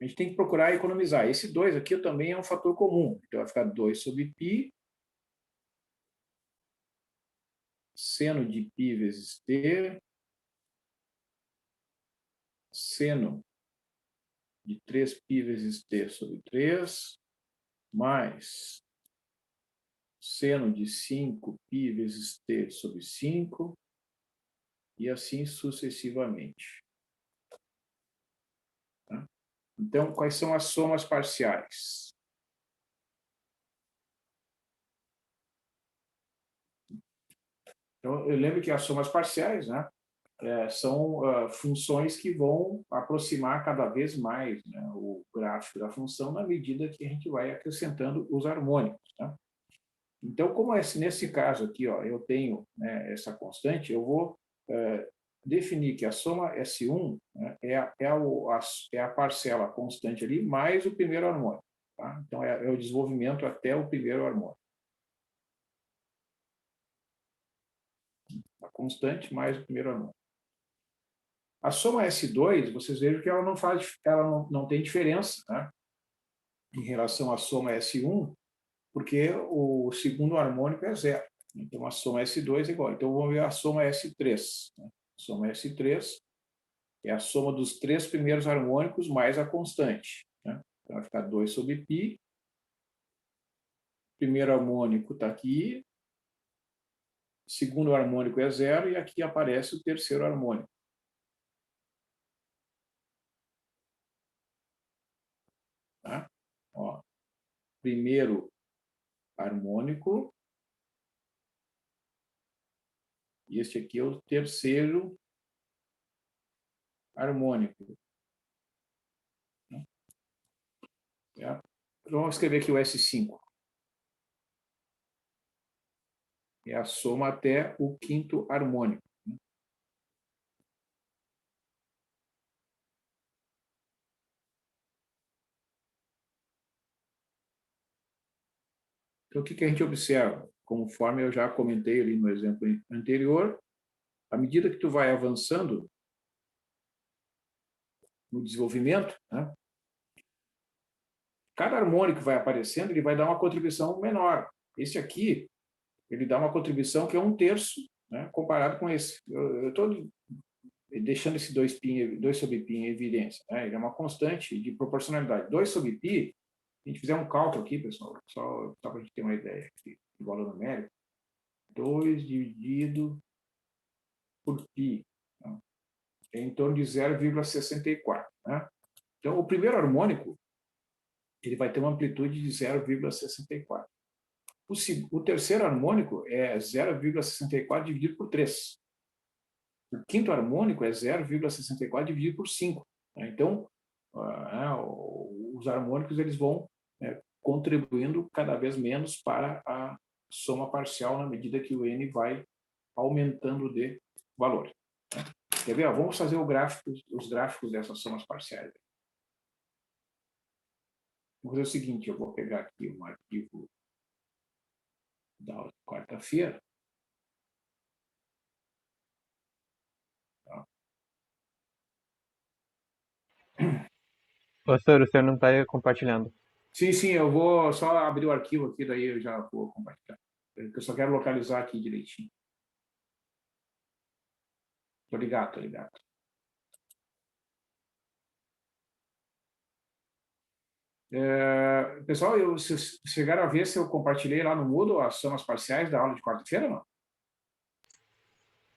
A gente tem que procurar economizar. Esse 2 aqui também é um fator comum. Então, vai ficar 2 sobre π, seno de π vezes t, seno de 3π vezes t sobre 3, mais seno de 5π vezes t sobre 5, e assim sucessivamente. Tá? Então, quais são as somas parciais? Então, eu lembro que as somas parciais, né, são funções que vão aproximar cada vez mais, né, o gráfico da função na medida que a gente vai acrescentando os harmônicos. Tá? Então, como nesse caso aqui, ó, eu tenho, né, essa constante, eu vou definir que a soma S1, né, é a parcela constante ali mais o primeiro harmônico. Tá? Então, é o desenvolvimento até o primeiro harmônico. A constante mais o primeiro harmônico. A soma S2, vocês vejam que ela não tem diferença, né, em relação à soma S1, porque o segundo harmônico é zero. Então, a soma S2 é igual. Então, vamos ver a soma S3. Né? A soma S3 é a soma dos 3 primeiros harmônicos mais a constante. Né? Então, vai ficar 2 sobre π. Primeiro harmônico está aqui. Segundo harmônico é zero. E aqui aparece o terceiro harmônico. Tá? Ó, primeiro harmônico. E este aqui é o terceiro harmônico. Tá? Vamos escrever aqui o S5. É a soma até o quinto harmônico. Então, o que a gente observa? Conforme eu já comentei ali no exemplo anterior, à medida que tu vai avançando no desenvolvimento, né, cada harmônico que vai aparecendo, ele vai dar uma contribuição menor. Esse aqui, ele dá uma contribuição que é 1/3, né, comparado com esse. Eu estou deixando esse 2 sobre π em evidência. Né? Ele é uma constante de proporcionalidade. 2 sobre π, se a gente fizer um cálculo aqui, pessoal, só para a gente ter uma ideia aqui, de valor numérico, 2 dividido por π, né? É em torno de 0,64. Né? Então, o primeiro harmônico ele vai ter uma amplitude de 0,64. O terceiro harmônico é 0,64 dividido por 3. O quinto harmônico é 0,64 dividido por 5. Então, os harmônicos eles vão contribuindo cada vez menos para a soma parcial na medida que o n vai aumentando de valor. Quer ver? Vamos fazer os gráficos dessas somas parciais. Vou fazer o seguinte, eu vou pegar aqui um arquivo da aula de quarta-feira. Tá? Professor, o senhor não está compartilhando. Sim, eu vou só abrir o arquivo aqui, daí eu já vou compartilhar. Eu só quero localizar aqui direitinho. Tô ligado. Pessoal, vocês chegaram a ver se eu compartilhei lá no Moodle as somas parciais da aula de quarta-feira ou não?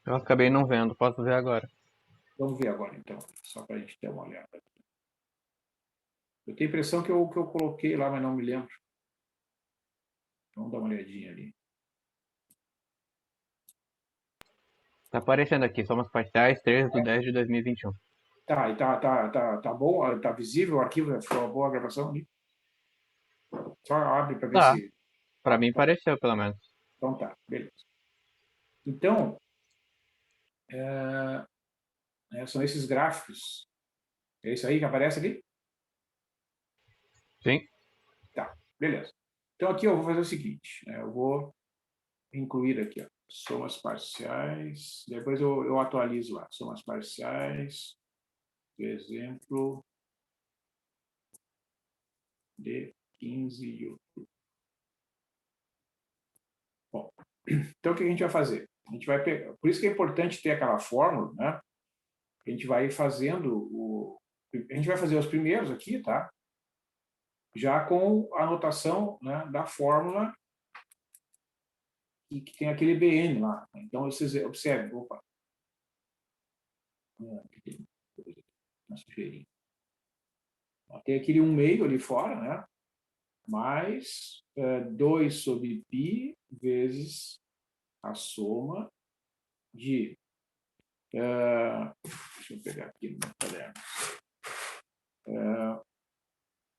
Eu acabei não vendo, posso ver agora. Vamos ver agora, então, só para a gente ter uma olhada. Eu tenho a impressão que eu coloquei lá, mas não me lembro. Vamos dar uma olhadinha ali. Tá aparecendo aqui, somas parciais, 3/10/2021. Tá, e tá bom? Tá visível o arquivo? Ficou boa a gravação ali? Só abre para ver Tá, se... pra mim pareceu, pelo menos. Então tá, beleza. Então, são esses gráficos É isso aí que aparece ali? Sim. Tá, beleza. Então aqui eu vou fazer o seguinte, né? Eu vou incluir aqui, ó, somas parciais, depois eu atualizo lá, somas parciais, por exemplo, de 15 e outubro. Bom, então o que a gente vai fazer? A gente vai pegar, por isso que é importante ter aquela fórmula, né? A gente vai fazendo a gente vai fazer os primeiros aqui, tá? Já com a anotação, né, da fórmula que tem aquele BN lá. Então, vocês observem, opa, aqui tem uma sujeirinha. Tem aquele 1/2 ali fora, né? Mais 2 sobre π vezes a soma de... deixa eu pegar aqui no meu caderno.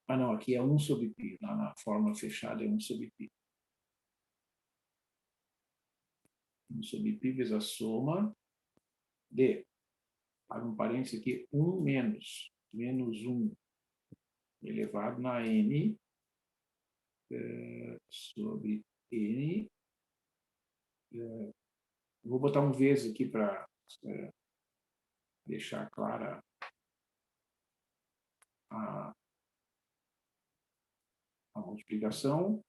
Não, aqui é 1 sobre π. Na fórmula fechada é 1 sobre π. 1 sobre π vezes a soma de... Abre um parênteses aqui, 1 menos 1 elevado na n sobre n. Vou botar um vezes aqui para deixar clara a multiplicação.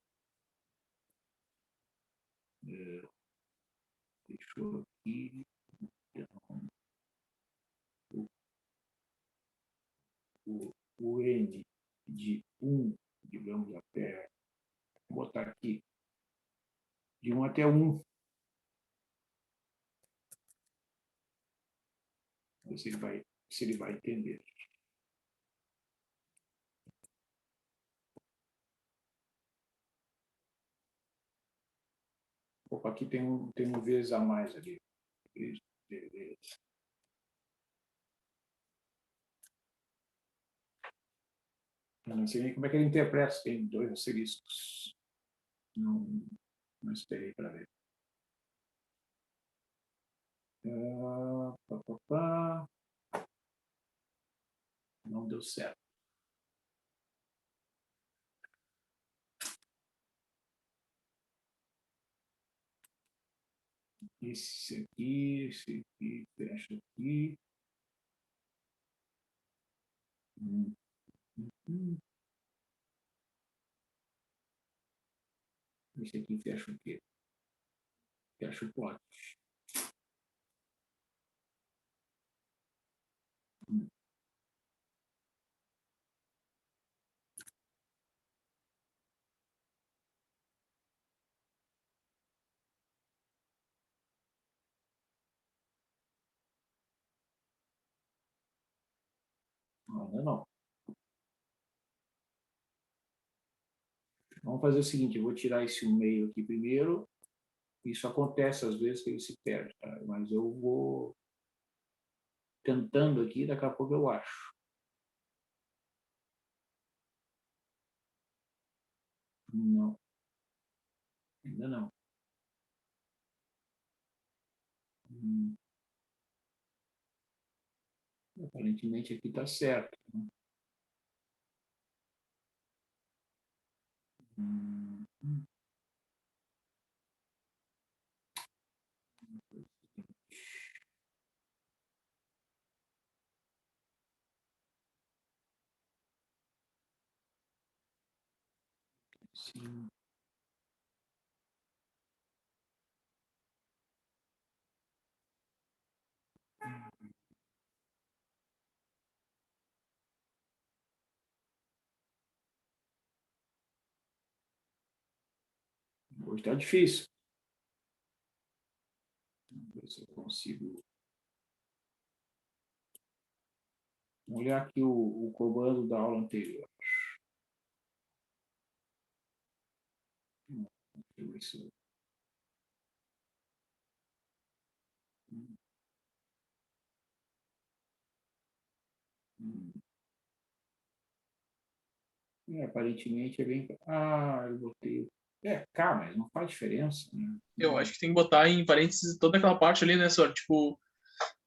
Deixa eu aqui. Então, o n de 1, digamos, até... Vou botar aqui de 1 até 1. Ver se ele vai entender. Opa, aqui tem um vezes a mais ali. Beleza. Eu não sei nem como é que ele interpreta se tem 2 asteriscos. Não esperei para ver. Não deu certo. Esse aqui, fecha aqui. Esse aqui fecha o quê? Fecha o pote. Ainda não. Vamos fazer o seguinte, eu vou tirar esse 1/2 aqui primeiro. Isso acontece às vezes que ele se perde, tá? Mas eu vou tentando aqui, daqui a pouco eu acho. Não. Ainda não. Aparentemente aqui está certo. Sim. Hoje está difícil. Vamos ver se eu consigo. Vamos olhar aqui o comando da aula anterior. Deixa eu ver se eu... aparentemente é bem... eu botei... K, mas não faz diferença, né? Eu acho que tem que botar em parênteses toda aquela parte ali, né, senhor? Tipo,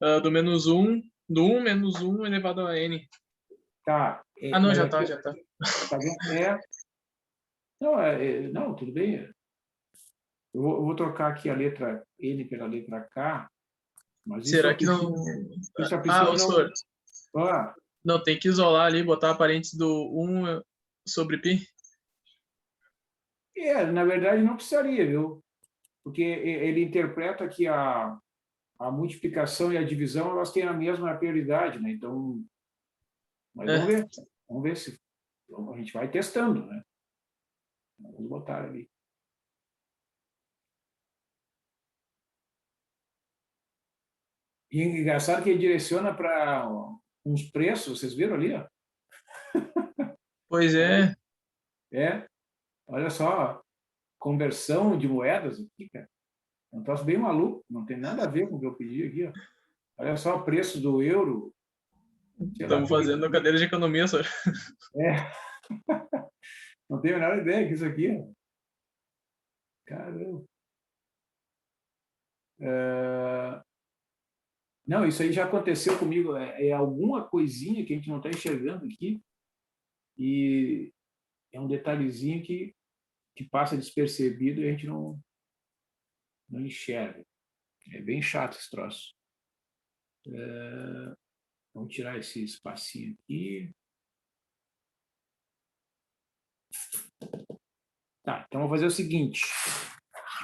do -1, do 1 menos 1 elevado a n. Tá. Ah, não, Mas já aqui, tá, já tá. tá vendo? Não, não, tudo bem. Eu vou trocar aqui a letra N pela letra K, mas isso Será a que não. isso a Ah, princípio ô, não. senhor, Ah, não tem que isolar ali, botar a parênteses do 1 sobre π? na verdade não precisaria, viu? Porque ele interpreta que a multiplicação e a divisão elas têm a mesma prioridade, né? Então, mas É, vamos ver se a gente vai testando, né? Vamos botar ali. E engraçado que ele direciona para uns preços, vocês viram ali, ó? pois é. É, olha só, conversão de moedas aqui, cara. É um troço bem maluco, não tem nada a ver com o que eu pedi aqui, ó. Olha só o preço do euro, sei lá, Estamos fazendo cadeira de economia, senhor. é, não tenho a menor ideia que isso aqui, ó. Caramba. Não, isso aí já aconteceu comigo. É alguma coisinha que a gente não está enxergando aqui e é um detalhezinho que passa despercebido e a gente não enxerga. É bem chato esse troço. Vamos tirar esse espacinho aqui. Tá, então vou fazer o seguinte.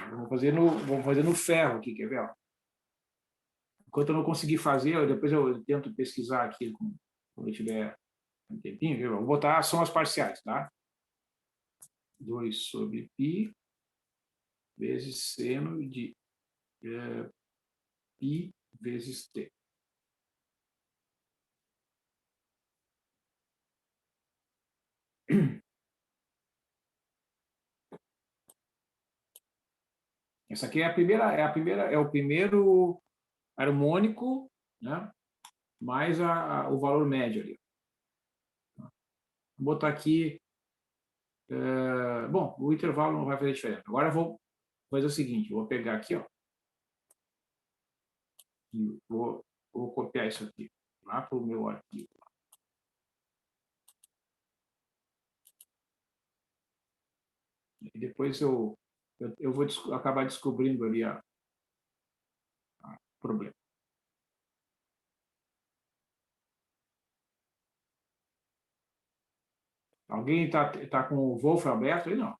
Vamos fazer no ferro aqui, quer ver? Ó? Enquanto eu não conseguir fazer, depois eu tento pesquisar aqui quando eu tiver um tempinho. Viu? Vou botar somas parciais, tá? 2 sobre π vezes seno de π vezes t. Essa aqui é o primeiro harmônico, né? Mais o valor médio ali. Vou botar aqui. Bom, o intervalo não vai fazer diferença. Agora eu vou fazer o seguinte: eu vou pegar aqui, ó, e vou copiar isso aqui lá para o meu arquivo. E depois eu vou acabar descobrindo ali o problema. Alguém tá com o Wolfram aberto aí? Não.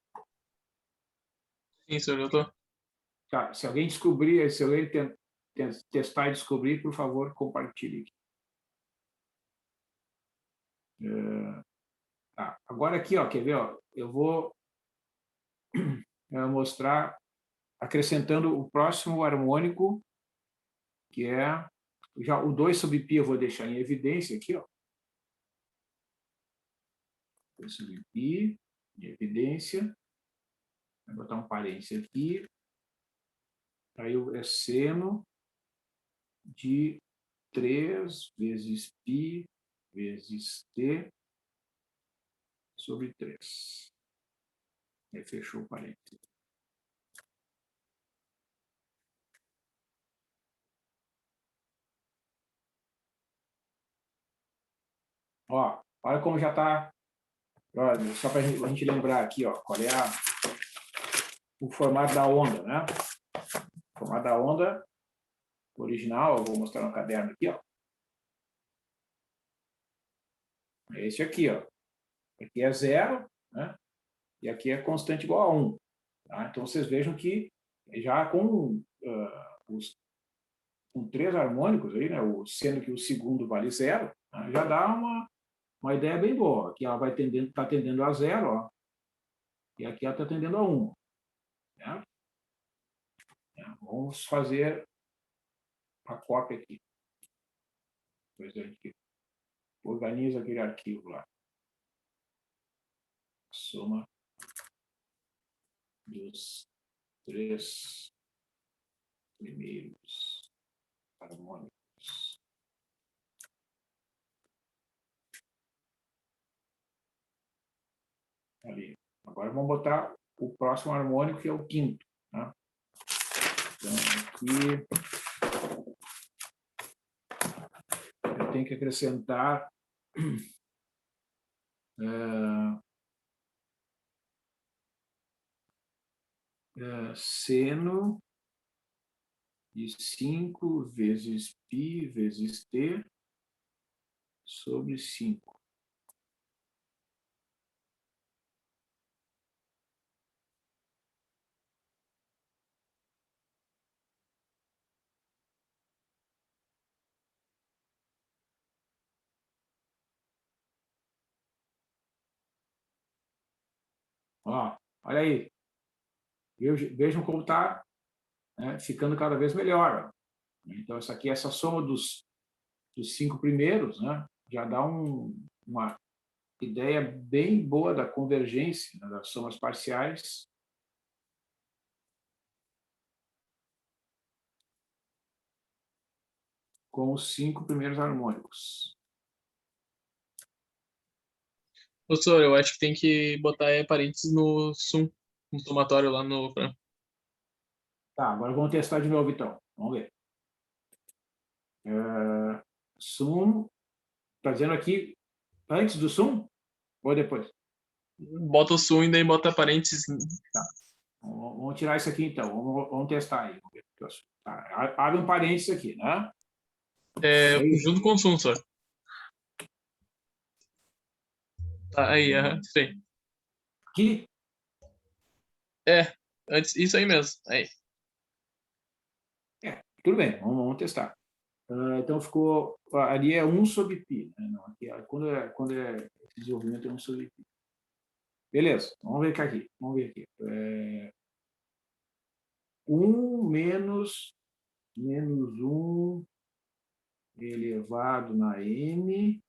Sim, senhor, eu tô. Tá, se alguém descobrir, se alguém testar e descobrir, por favor, compartilhe aqui. Tá. Agora aqui, ó, quer ver? Ó, eu vou mostrar acrescentando o próximo harmônico, que é já o 2 sobre π eu vou deixar em evidência aqui, ó. 2 sobre π em evidência. Vou botar um parênteses aqui. Aí é seno de 3 vezes π vezes t sobre 3. Aí fechou o parênteses. Ó, olha como já está. Só para a gente lembrar aqui, ó, qual é o formato da onda, né? O formato da onda original, eu vou mostrar no caderno aqui, ó. É esse aqui, ó. Aqui é 0, né? E aqui é constante igual a 1. Tá? Então, vocês vejam que já com 3 harmônicos aí, né? Sendo que o segundo vale 0, né? Já dá uma ideia bem boa. Aqui ela vai tá tendendo a 0, ó. E aqui ela está tendendo a 1. Né? Vamos fazer a cópia aqui. Depois a gente organiza aquele arquivo lá. Soma dos 3 primeiros harmônicos. Ali. Agora vamos botar o próximo harmônico, que é o quinto. Né? Então, aqui eu tenho que acrescentar Seno de 5 vezes π vezes t sobre 5. Ó, olha aí. Vejam como está, né, ficando cada vez melhor. Ó. Então, essa soma dos 5 primeiros, né, já dá uma ideia bem boa da convergência, né, das somas parciais. Com os 5 primeiros harmônicos. Professor, eu acho que tem que botar parênteses no sum, no somatório lá no. Tá, agora vamos testar de novo, então. Vamos ver. Sum, está dizendo aqui, antes do sum ou depois? Bota o sum e daí bota parênteses. Tá. Vamos tirar isso aqui, então. Vamos testar aí. Vamos ver. Tá, abre um parênteses aqui, né? Junto com o sum, senhor. Tá, aí, isso aí. Aqui? Antes, isso aí mesmo. Aí. Tudo bem, vamos testar. Então, ficou... Ali é 1 sobre π. Né? Não, aqui, quando é desenvolvimento, é 1 sobre π. Beleza, vamos ver aqui. Vamos ver aqui. 1 menos 1 elevado na n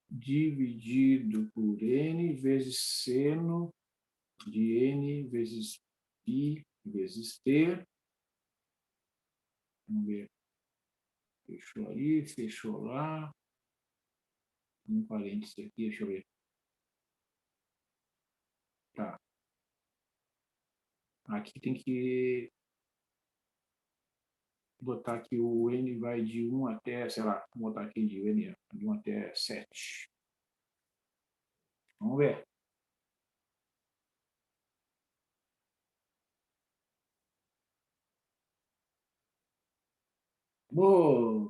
dividido por n vezes seno de n vezes π vezes t. Vamos ver. Fechou aí, fechou lá. Um parênteses aqui, deixa eu ver. Tá. Aqui tem que botar que o n vai de 1 até, sei lá, vou botar aqui de n, de 1 até 7. Vamos ver.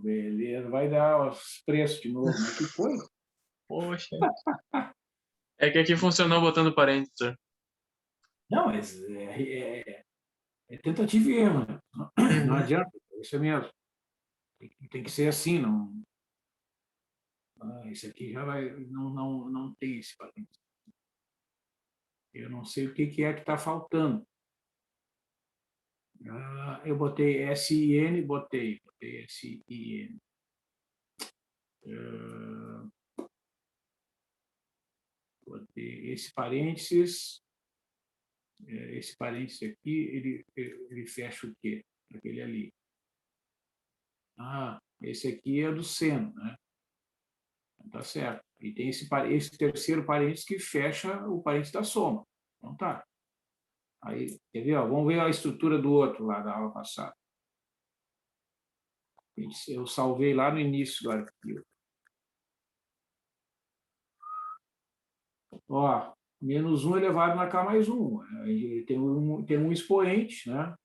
Beleza, vai dar os preços de novo. Mas que foi? Poxa. É que aqui funcionou botando parênteses, senhor. Não, mas é tentativa e erro. Né? Não adianta, é isso mesmo. Tem que ser assim, não. Esse aqui já vai, não tem esse parênteses. Eu não sei o que é que está faltando. Eu botei SIN, botei SIN. Botei esse parênteses aqui, ele fecha o quê? Aquele ali. Esse aqui é do seno, né? Tá certo. E tem esse terceiro parênteses que fecha o parênteses da soma. Então tá. Aí, quer ver? Ó, vamos ver a estrutura do outro lá da aula passada. Eu salvei lá no início do arquivo. Ó, menos 1 elevado na K mais 1. Tem um expoente, né?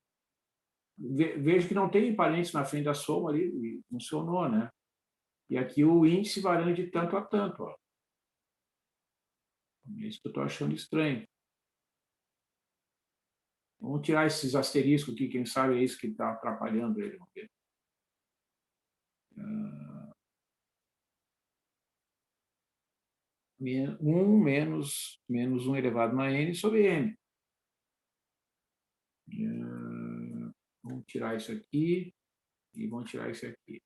Vejo que não tem parênteses na frente da soma ali, e funcionou, né? E aqui o índice varia de tanto a tanto. Ó. É isso que eu estou achando estranho. Vamos tirar esses asteriscos aqui, quem sabe é isso que está atrapalhando ele. Vamos ver. 1 menos 1 elevado na n sobre n. Vamos tirar isso aqui e vamos tirar isso aqui.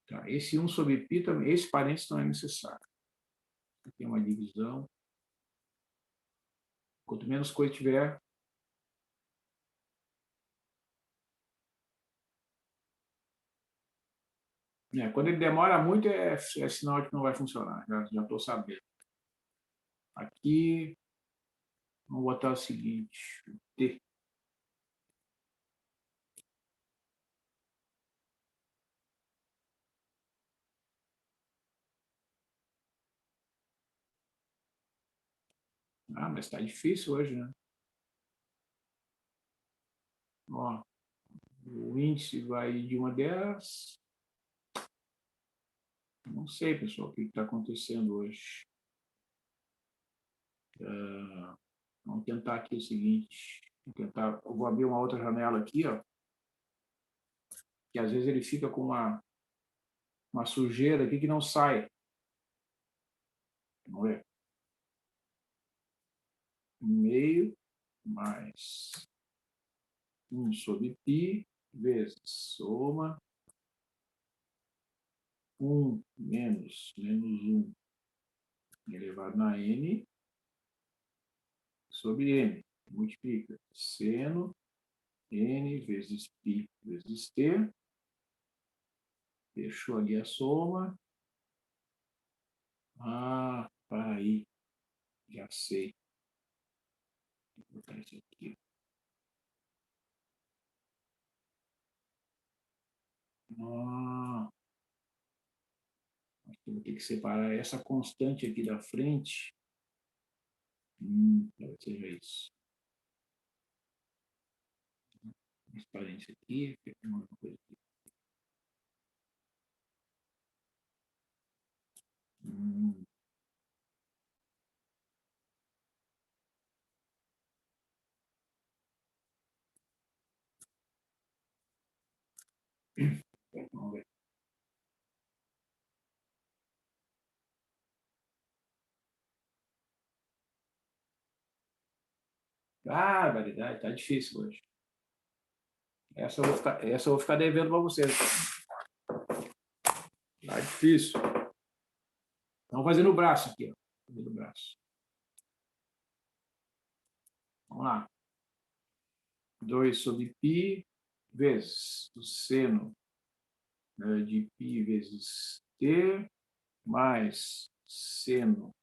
Tá, esse 1 sobre π também, esse parênteses não é necessário. Aqui é uma divisão. Quanto menos coisa tiver, quando ele demora muito, é sinal de que não vai funcionar. Já estou sabendo. Aqui, vamos botar o seguinte: T. Ah, mas está difícil hoje, né? Ó, o índice vai de 1 a 10. Não sei, pessoal, o que está acontecendo hoje. Vamos tentar aqui o seguinte. Eu vou abrir uma outra janela aqui, ó, que às vezes ele fica com uma sujeira aqui que não sai. Vamos ver. Meio mais 1 sobre π vezes soma 1 menos 1 elevado na n sobre n. Multiplica seno n vezes π vezes t. Fechou ali a soma. Ah, para aí. Já sei. Vou botar isso aqui. Ah, acho que eu vou ter que separar essa constante aqui da frente. Talvez seja isso. Transparência aqui. Uma coisa aqui. Vamos ver. Ah, variedade, tá difícil hoje. Essa eu vou ficar devendo para vocês. Tá difícil. Vamos fazer no braço aqui, ó. Fazer no braço. Vamos lá. 2 sobre π vezes o seno de π vezes t mais seno.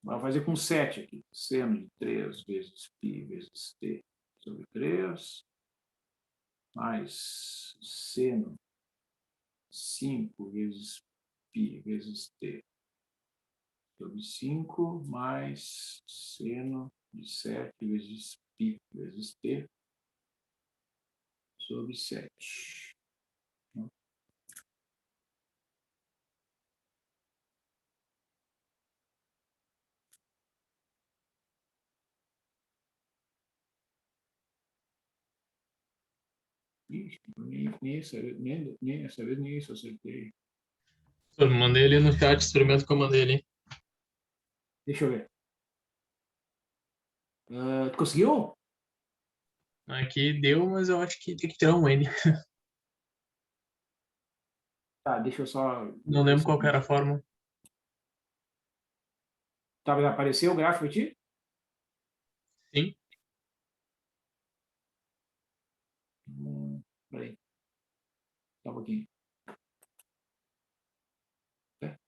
Vamos fazer com 7 aqui. Seno de 3 vezes π vezes t sobre 3 mais seno 5 vezes π vezes t sobre 5 mais seno de 7 vezes π vezes t sobre 7. Ixi, nem essa vez nem isso eu acertei. Eu mandei ali no chat o experimento que eu mandei ali. Deixa eu ver. Tu conseguiu? Aqui deu, mas eu acho que tem que tirar um N. Tá, deixa eu só. Não lembro qual que era a forma. Tá, vai aparecer o gráfico aqui? Sim. Peraí. Só um pouquinho. É.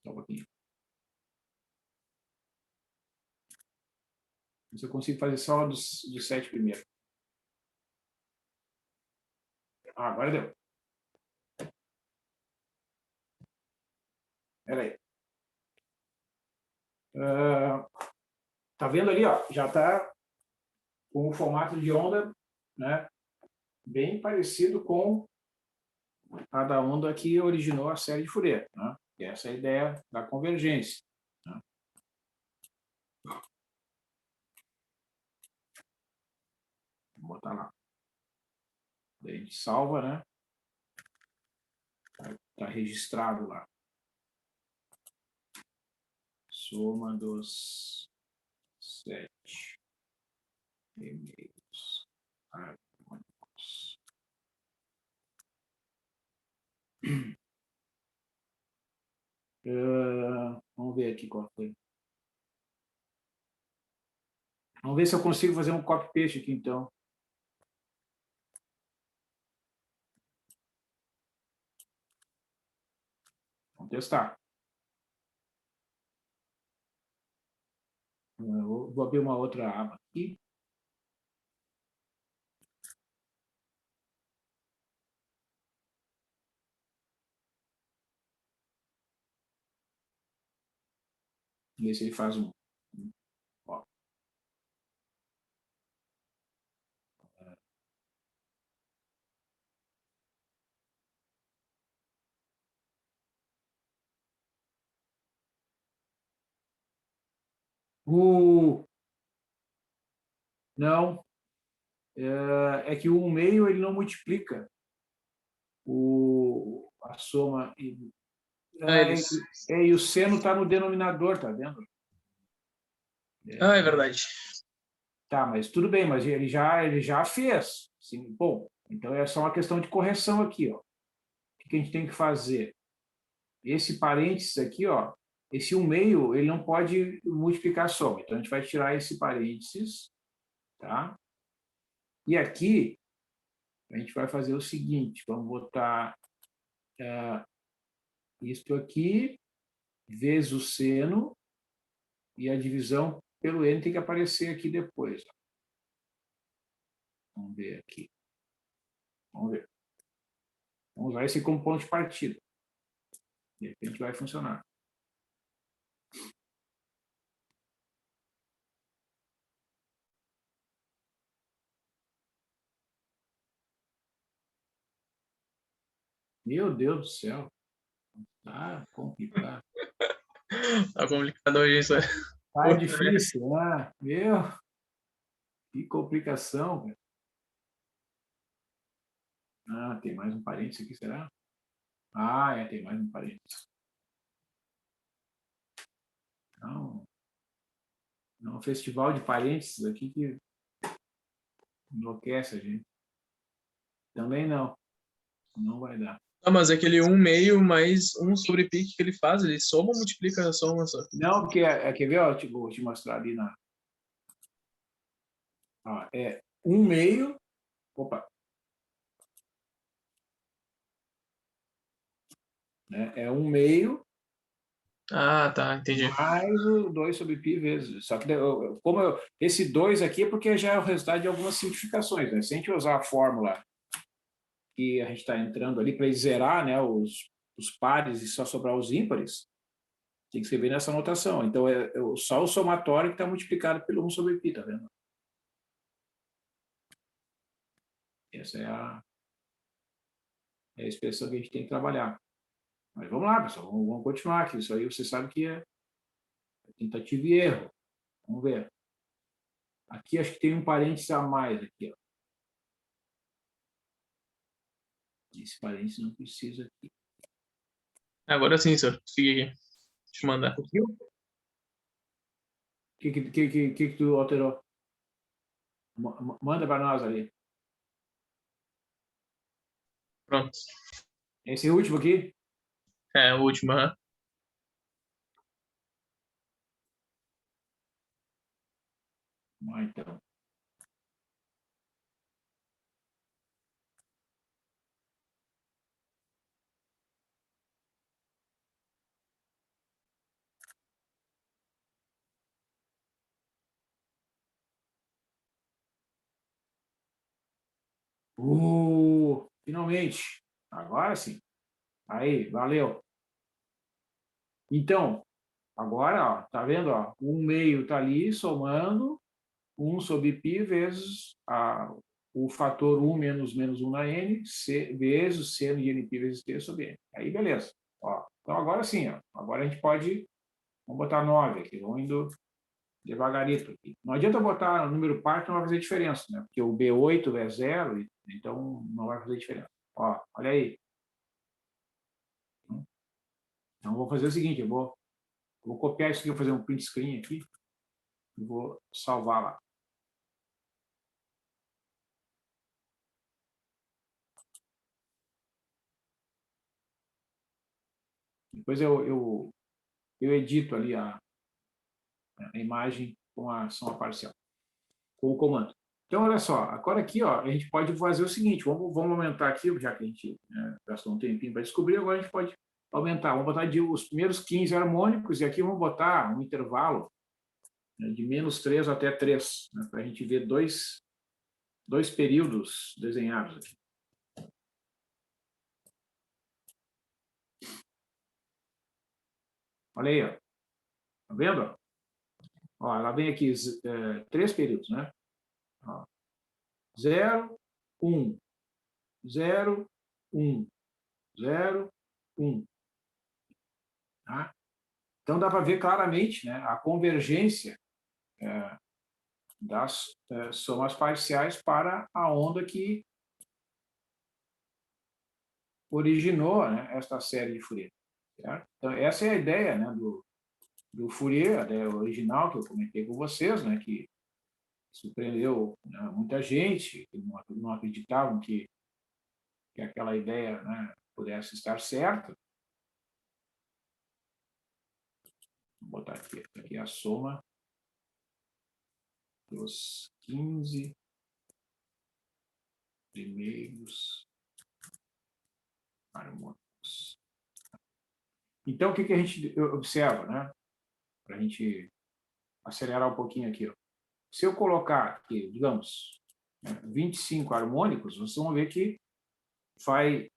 Só um pouquinho. Se eu consigo fazer só dos 7 primeiro. Ah, agora deu. Peraí. Tá vendo ali, ó? Já tá com o formato de onda, né? Bem parecido com a da onda que originou a série de Fourier, né? E essa é a ideia da convergência. Né? Vou botar lá. Daí a gente salva, né? Tá registrado lá. Soma dos 7 e-mails harmônicos. Vamos ver aqui qual foi. Vamos ver se eu consigo fazer um copy-paste aqui, então. Vamos testar. Eu vou abrir uma outra aba aqui. Ver se ele faz um. Ó. Não, é que o 1/2 ele não multiplica a soma. Eles. E o seno está no denominador, tá vendo? É verdade. Tá, mas tudo bem, mas ele já fez. Sim, bom, então é só uma questão de correção aqui, ó. O que a gente tem que fazer? Esse parênteses aqui, ó, esse 1/2 ele não pode multiplicar a soma. Então a gente vai tirar esse parênteses, tá? E aqui a gente vai fazer o seguinte, vamos botar isto aqui vezes o seno e a divisão pelo n tem que aparecer aqui depois. Ó. Vamos ver aqui. Vamos ver. Vamos usar esse como ponto de partida. De repente vai funcionar. Meu Deus do céu. Tá complicado. Tá complicado hoje isso. Tá difícil, né? Meu, que complicação, cara. Ah, tem mais um parênteses aqui, será? Ah, tem mais um parênteses. Não, é um festival de parênteses aqui que enlouquece a gente. Também não. Não vai dar. Ah, mas aquele 1/2 mais 1 sobre pi que ele faz, ele soma ou multiplica a soma só? Não, porque quer ver? Ó, vou te mostrar ali na. Ó, é 1/2. Opa. Né? É 1/2 Ah, tá, entendi. mais o 2 sobre pi vezes. Só que esse 2 aqui é porque já é o resultado de algumas simplificações. Né? Se a gente usar a fórmula que a gente está entrando ali para zerar, né, os pares e só sobrar os ímpares, tem que escrever nessa notação. Então, só o somatório que está multiplicado pelo 1 sobre pi, tá vendo? Essa é a expressão que a gente tem que trabalhar. Mas vamos lá, pessoal, vamos continuar aqui. Isso aí você sabe que é tentativa e erro. Vamos ver. Aqui acho que tem um parênteses a mais aqui, ó. Esse parênteses não precisa aqui. Agora sim, senhor. Consegui aqui. Deixa eu mandar. Conseguiu? O que tu alterou? Manda para nós ali. Pronto. Esse último aqui? É, o último, aham. Então. Finalmente. Agora sim. Aí, valeu. Então, agora, ó, tá vendo? Ó, 1/2 tá ali somando 1 sobre π vezes o fator 1 menos 1 na n, vezes o seno de nπ vezes t sobre n. Aí, beleza. Ó, então, agora sim, ó, agora a gente pode, vamos botar 9 aqui, vamos indo devagarito aqui. Não adianta botar número par que não vai fazer diferença, né? Porque o B8 é 0, então não vai fazer diferença. Ó, olha aí. Então, vou fazer o seguinte, eu vou copiar isso aqui, vou fazer um print screen aqui e vou salvar lá. Depois eu edito ali a imagem com a soma parcial, com o comando. Então, olha só, agora aqui, ó, a gente pode fazer o seguinte, vamos aumentar aqui, já que a gente gastou um tempinho para descobrir, agora a gente pode aumentar. Vamos botar os primeiros 15 harmônicos e aqui vamos botar um intervalo, né, de -3 até 3, né, para a gente ver dois períodos desenhados aqui. Olha aí, ó. Tá vendo? Ó, ela vem aqui 3 períodos, né? Ó, 0, 1, 0, 1, 0, 1. Tá? Então, dá para ver claramente, né, a convergência das somas parciais para a onda que originou, né, esta série de Fourier. Certo? Então, essa é a ideia, né, do Fourier, a ideia original que eu comentei com vocês, né, que surpreendeu, né, muita gente, que não acreditavam que aquela ideia, né, pudesse estar certa. Vou botar aqui a soma dos 15 primeiros harmônicos. Então, o que a gente observa, né? Para a gente acelerar um pouquinho aqui. Ó. Se eu colocar aqui, digamos, 25 harmônicos, vocês vão ver que vai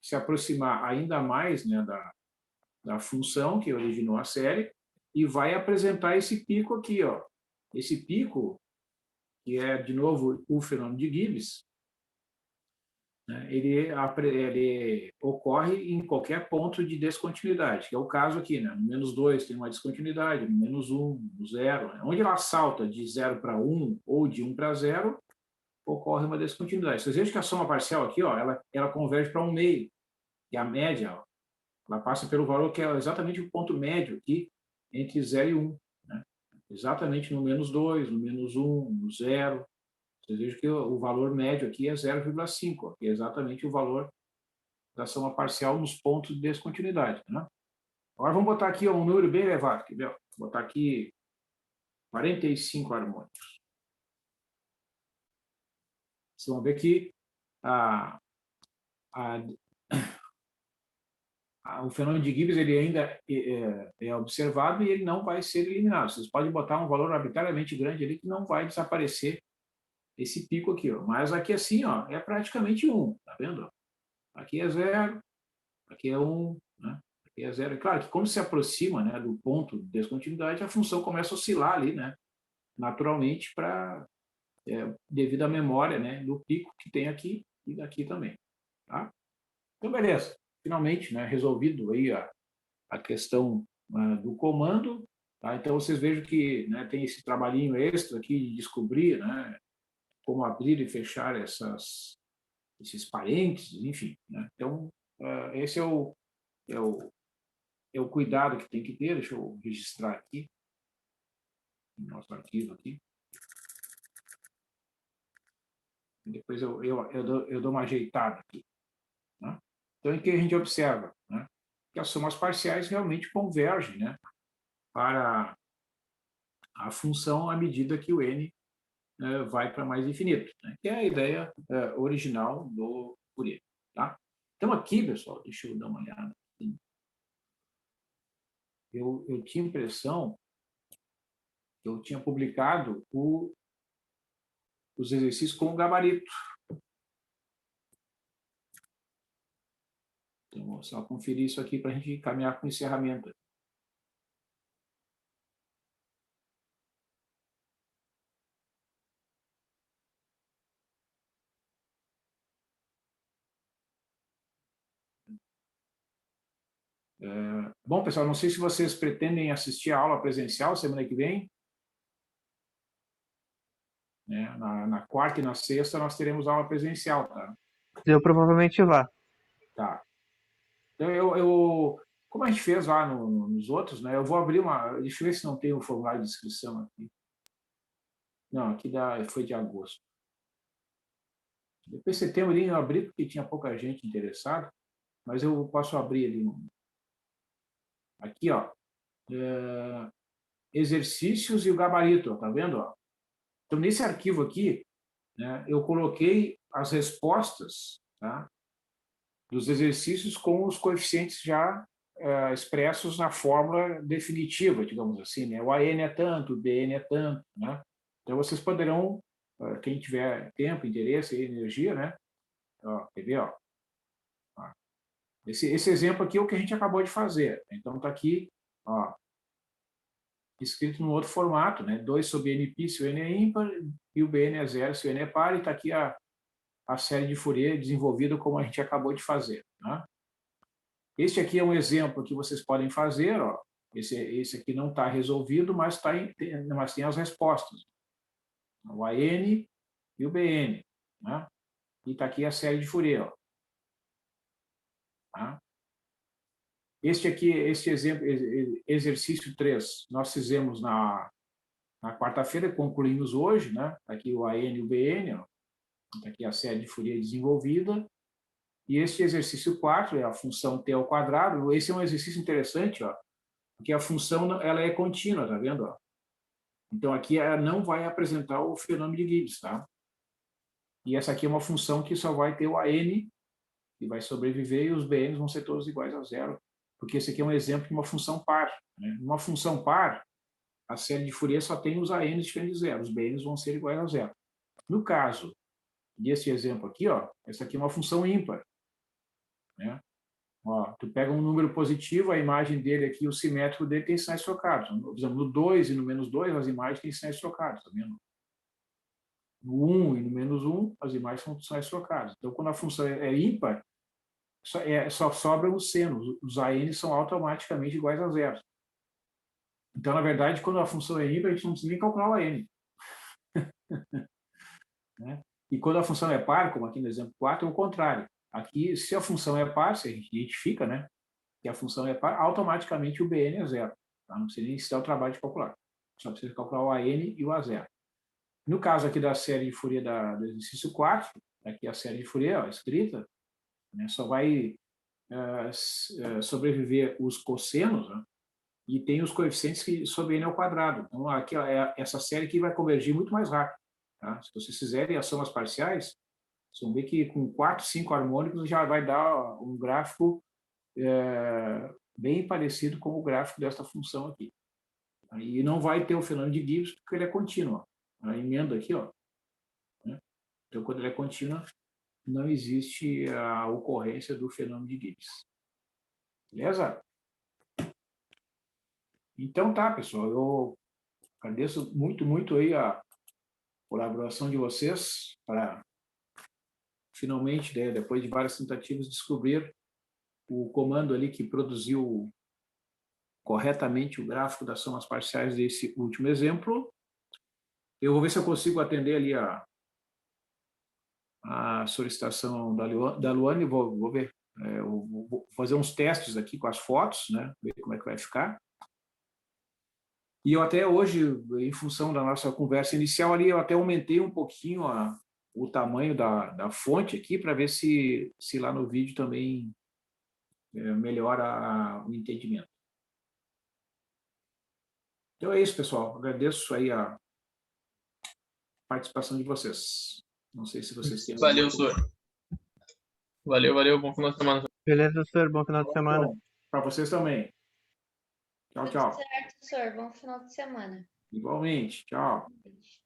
se aproximar ainda mais, né, da função que originou a série e vai apresentar esse pico aqui. Ó. Esse pico, que é, de novo, o fenômeno de Gibbs, né, ele ocorre em qualquer ponto de descontinuidade, que é o caso aqui. Né? No -2 tem uma descontinuidade, no -1, no 0. Né? Onde ela salta de 0 para 1 ou de 1 para 0, ocorre uma descontinuidade. Vocês vejam que a soma parcial aqui, ó, ela converge para 1/2, que é a média. Ó, ela passa pelo valor que é exatamente o ponto médio aqui, entre 0 e 1. Né? Exatamente no -2, no -1, no 0. Vocês vejam que o valor médio aqui é 0,5, que é exatamente o valor da soma parcial nos pontos de descontinuidade. Né? Agora vamos botar aqui um número bem elevado. Quer ver? Vou botar aqui 45 harmônicos. Vocês vão ver que o fenômeno de Gibbs ele ainda é observado e ele não vai ser eliminado. Vocês podem botar um valor arbitrariamente grande ali que não vai desaparecer esse pico aqui. Ó. Mas aqui assim, ó, é praticamente 1. Tá vendo? Aqui é 0, aqui é 1, né? Aqui é 0. É claro que quando se aproxima, né, do ponto de descontinuidade, a função começa a oscilar ali, né, naturalmente, devido à memória, né, do pico que tem aqui e daqui também. Tá? Então, beleza. Finalmente, né, resolvido aí a questão do comando. Tá? Então, vocês vejam que, né, tem esse trabalhinho extra aqui de descobrir, né, como abrir e fechar esses parênteses, enfim. Né? Então, esse é o cuidado que tem que ter. Deixa eu registrar aqui, no nosso arquivo aqui. Depois eu dou uma ajeitada aqui. Né? Então, em que a gente observa, né, que as somas parciais realmente convergem, né, para a função à medida que o n vai para mais infinito, né, que é a ideia original do Fourier. Tá? Então, aqui, pessoal, deixa eu dar uma olhada. Eu tinha a impressão que eu tinha publicado os exercícios com o gabarito. Então, vou só conferir isso aqui para a gente caminhar com o encerramento. Bom, pessoal, não sei se vocês pretendem assistir a aula presencial semana que vem. Né? Na quarta e na sexta nós teremos aula presencial, tá? Eu provavelmente vá. Tá. Então, como a gente fez lá nos outros, né? Eu vou abrir uma... Deixa eu ver se não tem um formulário de inscrição aqui. Não, aqui foi de agosto. Depois de setembro eu abri porque tinha pouca gente interessada, mas eu posso abrir ali. Aqui, ó. Exercícios e o gabarito, ó, tá vendo? Ó? Então, nesse arquivo aqui, né, eu coloquei as respostas, tá, dos exercícios com os coeficientes já expressos na fórmula definitiva, digamos assim. Né? O AN é tanto, o BN é tanto. Né? Então, vocês poderão, quem tiver tempo, interesse e energia, né? Ó, quer ver? Ó? Esse exemplo aqui é o que a gente acabou de fazer. Então, está aqui, ó, escrito num outro formato, né? 2 sobre NP se o N é ímpar, e o BN é 0 se o N é par, e está aqui a série de Fourier desenvolvida como a gente acabou de fazer. Né? Este aqui é um exemplo que vocês podem fazer, ó. Esse aqui não está resolvido, mas tem as respostas. O AN e o BN. Né? E está aqui a série de Fourier. Ó. Tá? Este exemplo, exercício 3, nós fizemos na quarta-feira, concluímos hoje, né? Aqui o AN e o BN, ó. Tá aqui a série de Fourier desenvolvida. E este exercício 4 é a função t ao quadrado. Esse é um exercício interessante, ó, porque a função ela é contínua, tá vendo? Ó? Então, aqui ela não vai apresentar o fenômeno de Gibbs, tá? E essa aqui é uma função que só vai ter o AN, que vai sobreviver, e os BNs vão ser todos iguais a zero, porque esse aqui é um exemplo de uma função par. Né? Uma função par, a série de Fourier só tem os ANs diferentes de zero, os BNs vão ser iguais a zero. No caso desse exemplo aqui, ó, essa aqui é uma função ímpar. Né? Ó, tu pega um número positivo, a imagem dele aqui, o simétrico dele tem sinais trocados. Por exemplo, no 2 e no menos 2, as imagens têm sinais trocados, tá vendo? No 1 e no menos 1, as imagens são sinais trocados. Então, quando a função é ímpar, só sobram os senos. Os AN são automaticamente iguais a zero. Então, na verdade, quando a função é ímpar, a gente não precisa nem calcular o AN. Né? E quando a função é par, como aqui no exemplo 4, é o contrário. Aqui, se a função é par, se a gente identifica, né, que a função é par, automaticamente o BN é zero. Tá? Não precisa nem se dar o trabalho de calcular. Só precisa calcular o AN e o A0. No caso aqui da série de Fourier do exercício 4, aqui a série de Fourier, ó, escrita, né, só vai sobreviver os cossenos, né, e tem os coeficientes sobre N ao quadrado. Então, aqui, essa série aqui vai convergir muito mais rápido. Tá? Se vocês fizerem as somas parciais, vocês vão ver que com 4, 5 harmônicos já vai dar um gráfico bem parecido com o gráfico desta função aqui. E não vai ter o fenômeno de Gibbs porque ele é contínuo. A emenda aqui, ó. Né? Então, quando ele é contínuo, não existe a ocorrência do fenômeno de Gibbs. Beleza? Então tá, pessoal. Eu agradeço muito, muito aí a colaboração de vocês para finalmente, né, depois de várias tentativas, descobrir o comando ali que produziu corretamente o gráfico das somas parciais desse último exemplo. Eu vou ver se eu consigo atender ali a solicitação da Luane, vou ver. Eu vou fazer uns testes aqui com as fotos, né, ver como é que vai ficar. E eu até hoje, em função da nossa conversa inicial ali, eu até aumentei um pouquinho o tamanho da fonte aqui para ver se lá no vídeo também melhora o entendimento. Então é isso, pessoal. Agradeço aí a participação de vocês. Não sei se vocês têm... Valeu, senhor. Valeu. Bom final de semana. Beleza, professor? Bom final de semana. Para vocês também. Tchau, Tudo tchau. certo, senhor. Bom final de semana. Igualmente. Tchau. Beijo.